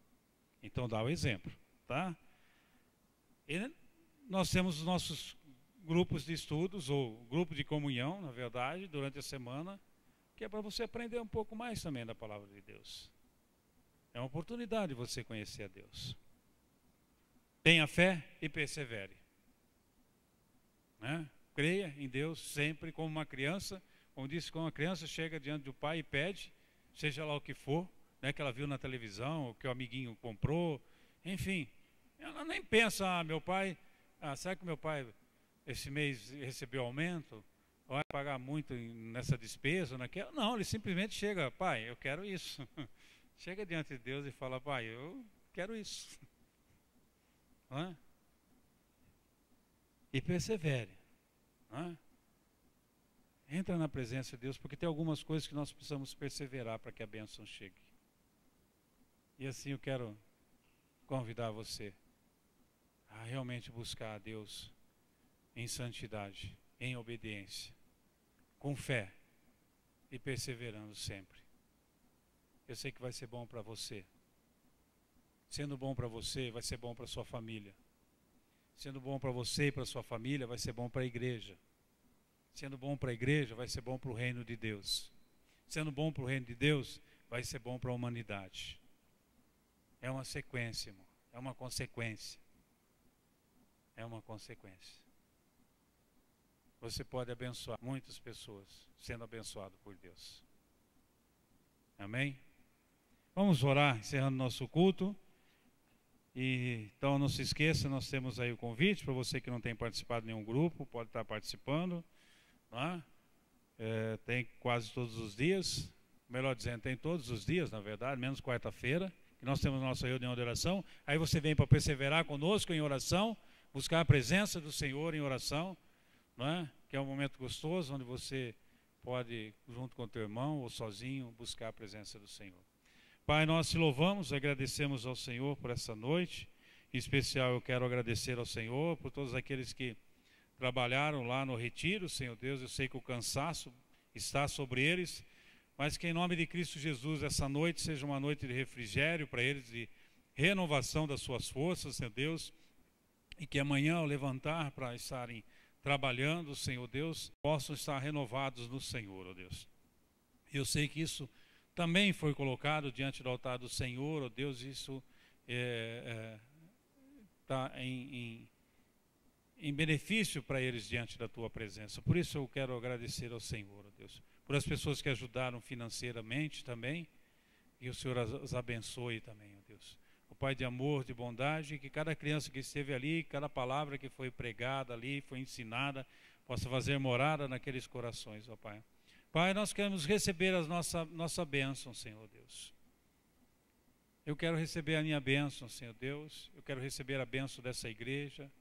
Então dá o exemplo, tá? E nós temos os nossos grupos de estudos, ou grupo de comunhão, na verdade, durante a semana, que é para você aprender um pouco mais também da palavra de Deus. É uma oportunidade de você conhecer a Deus. Tenha fé e persevere. Né? Creia em Deus sempre como uma criança. Como disse, quando uma criança chega diante do pai e pede, seja lá o que for, né, que ela viu na televisão, o que o amiguinho comprou, enfim. Ela nem pensa, meu pai, será que meu pai esse mês recebeu aumento? Vai pagar muito nessa despesa, naquela? Não, ele simplesmente chega, pai, eu quero isso. Chega diante de Deus e fala, pai, eu quero isso. Não é? E persevere. Não é? Entra na presença de Deus, porque tem algumas coisas que nós precisamos perseverar para que a bênção chegue. E assim eu quero convidar você a realmente buscar a Deus em santidade, em obediência, com fé e perseverando sempre. Eu sei que vai ser bom para você. Sendo bom para você, vai ser bom para sua família. Sendo bom para você e para sua família, vai ser bom para a igreja. Sendo bom para a igreja, vai ser bom para o reino de Deus. Sendo bom para o reino de Deus, vai ser bom para a humanidade. É uma sequência, irmão. É uma consequência. É uma consequência. Você pode abençoar muitas pessoas sendo abençoado por Deus. Amém? Vamos orar, encerrando nosso culto. E, então não se esqueça, nós temos aí o convite para você que não tem participado de nenhum grupo, pode estar participando. Não é? Tem quase todos os dias, melhor dizendo, tem todos os dias, na verdade, menos quarta-feira, que nós temos nossa reunião de oração. Aí você vem para perseverar conosco em oração, buscar a presença do Senhor em oração, não é? Que é um momento gostoso, onde você pode, junto com o teu irmão ou sozinho, buscar a presença do Senhor. Pai, nós te louvamos, agradecemos ao Senhor por essa noite. Em especial eu quero agradecer ao Senhor por todos aqueles que trabalharam lá no retiro, Senhor Deus. Eu sei que o cansaço está sobre eles, mas que em nome de Cristo Jesus essa noite seja uma noite de refrigério para eles, de renovação das suas forças, Senhor Deus. E que amanhã ao levantar para estarem trabalhando, Senhor Deus, possam estar renovados no Senhor, ó Deus. Eu sei que isso também foi colocado diante do altar do Senhor, ó Deus, isso está em benefício para eles diante da Tua presença. Por isso eu quero agradecer ao Senhor, ó Deus, por as pessoas que ajudaram financeiramente também, e o Senhor as abençoe também, ó Deus. O Pai de amor, de bondade, que cada criança que esteve ali, cada palavra que foi pregada ali, foi ensinada, possa fazer morada naqueles corações, ó Pai. Pai, nós queremos receber a nossa bênção, Senhor Deus. Eu quero receber a minha bênção, Senhor Deus. Eu quero receber a bênção dessa igreja.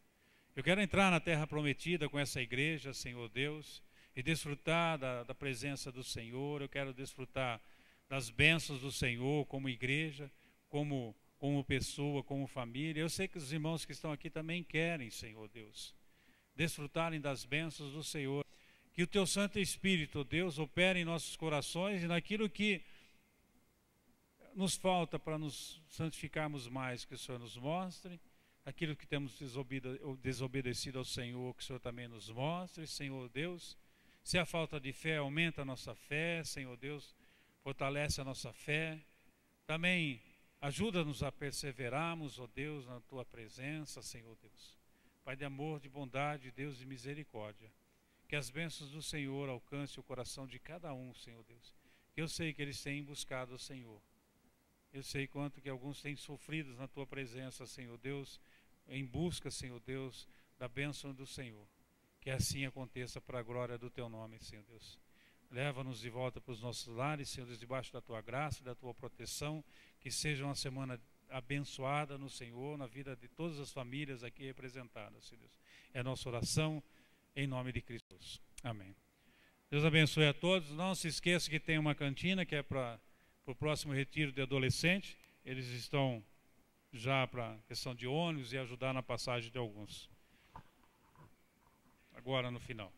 Eu quero entrar na terra prometida com essa igreja, Senhor Deus, e desfrutar da presença do Senhor. Eu quero desfrutar das bênçãos do Senhor como igreja, como pessoa, como família. Eu sei que os irmãos que estão aqui também querem, Senhor Deus, desfrutarem das bênçãos do Senhor. Que o Teu Santo Espírito, Deus, opere em nossos corações e naquilo que nos falta para nos santificarmos mais, que o Senhor nos mostre. Aquilo que temos desobedecido ao Senhor, que o Senhor também nos mostre, Senhor Deus. Se há falta de fé, aumenta a nossa fé, Senhor Deus, fortalece a nossa fé. Também ajuda-nos a perseverarmos, ó Deus, na Tua presença, Senhor Deus. Pai de amor, de bondade, Deus de misericórdia. Que as bênçãos do Senhor alcancem o coração de cada um, Senhor Deus. Eu sei que eles têm buscado o Senhor. Eu sei quanto que alguns têm sofrido na Tua presença, Senhor Deus, em busca, Senhor Deus, da bênção do Senhor. Que assim aconteça para a glória do Teu nome, Senhor Deus. Leva-nos de volta para os nossos lares, Senhor Deus, debaixo da Tua graça e da Tua proteção. Que seja uma semana abençoada no Senhor, na vida de todas as famílias aqui representadas, Senhor Deus. É a nossa oração em nome de Cristo. Amém. Deus abençoe a todos. Não se esqueça que tem uma cantina que é para o próximo retiro de adolescente. Eles estão já para questão de ônibus e ajudar na passagem de alguns. Agora no final.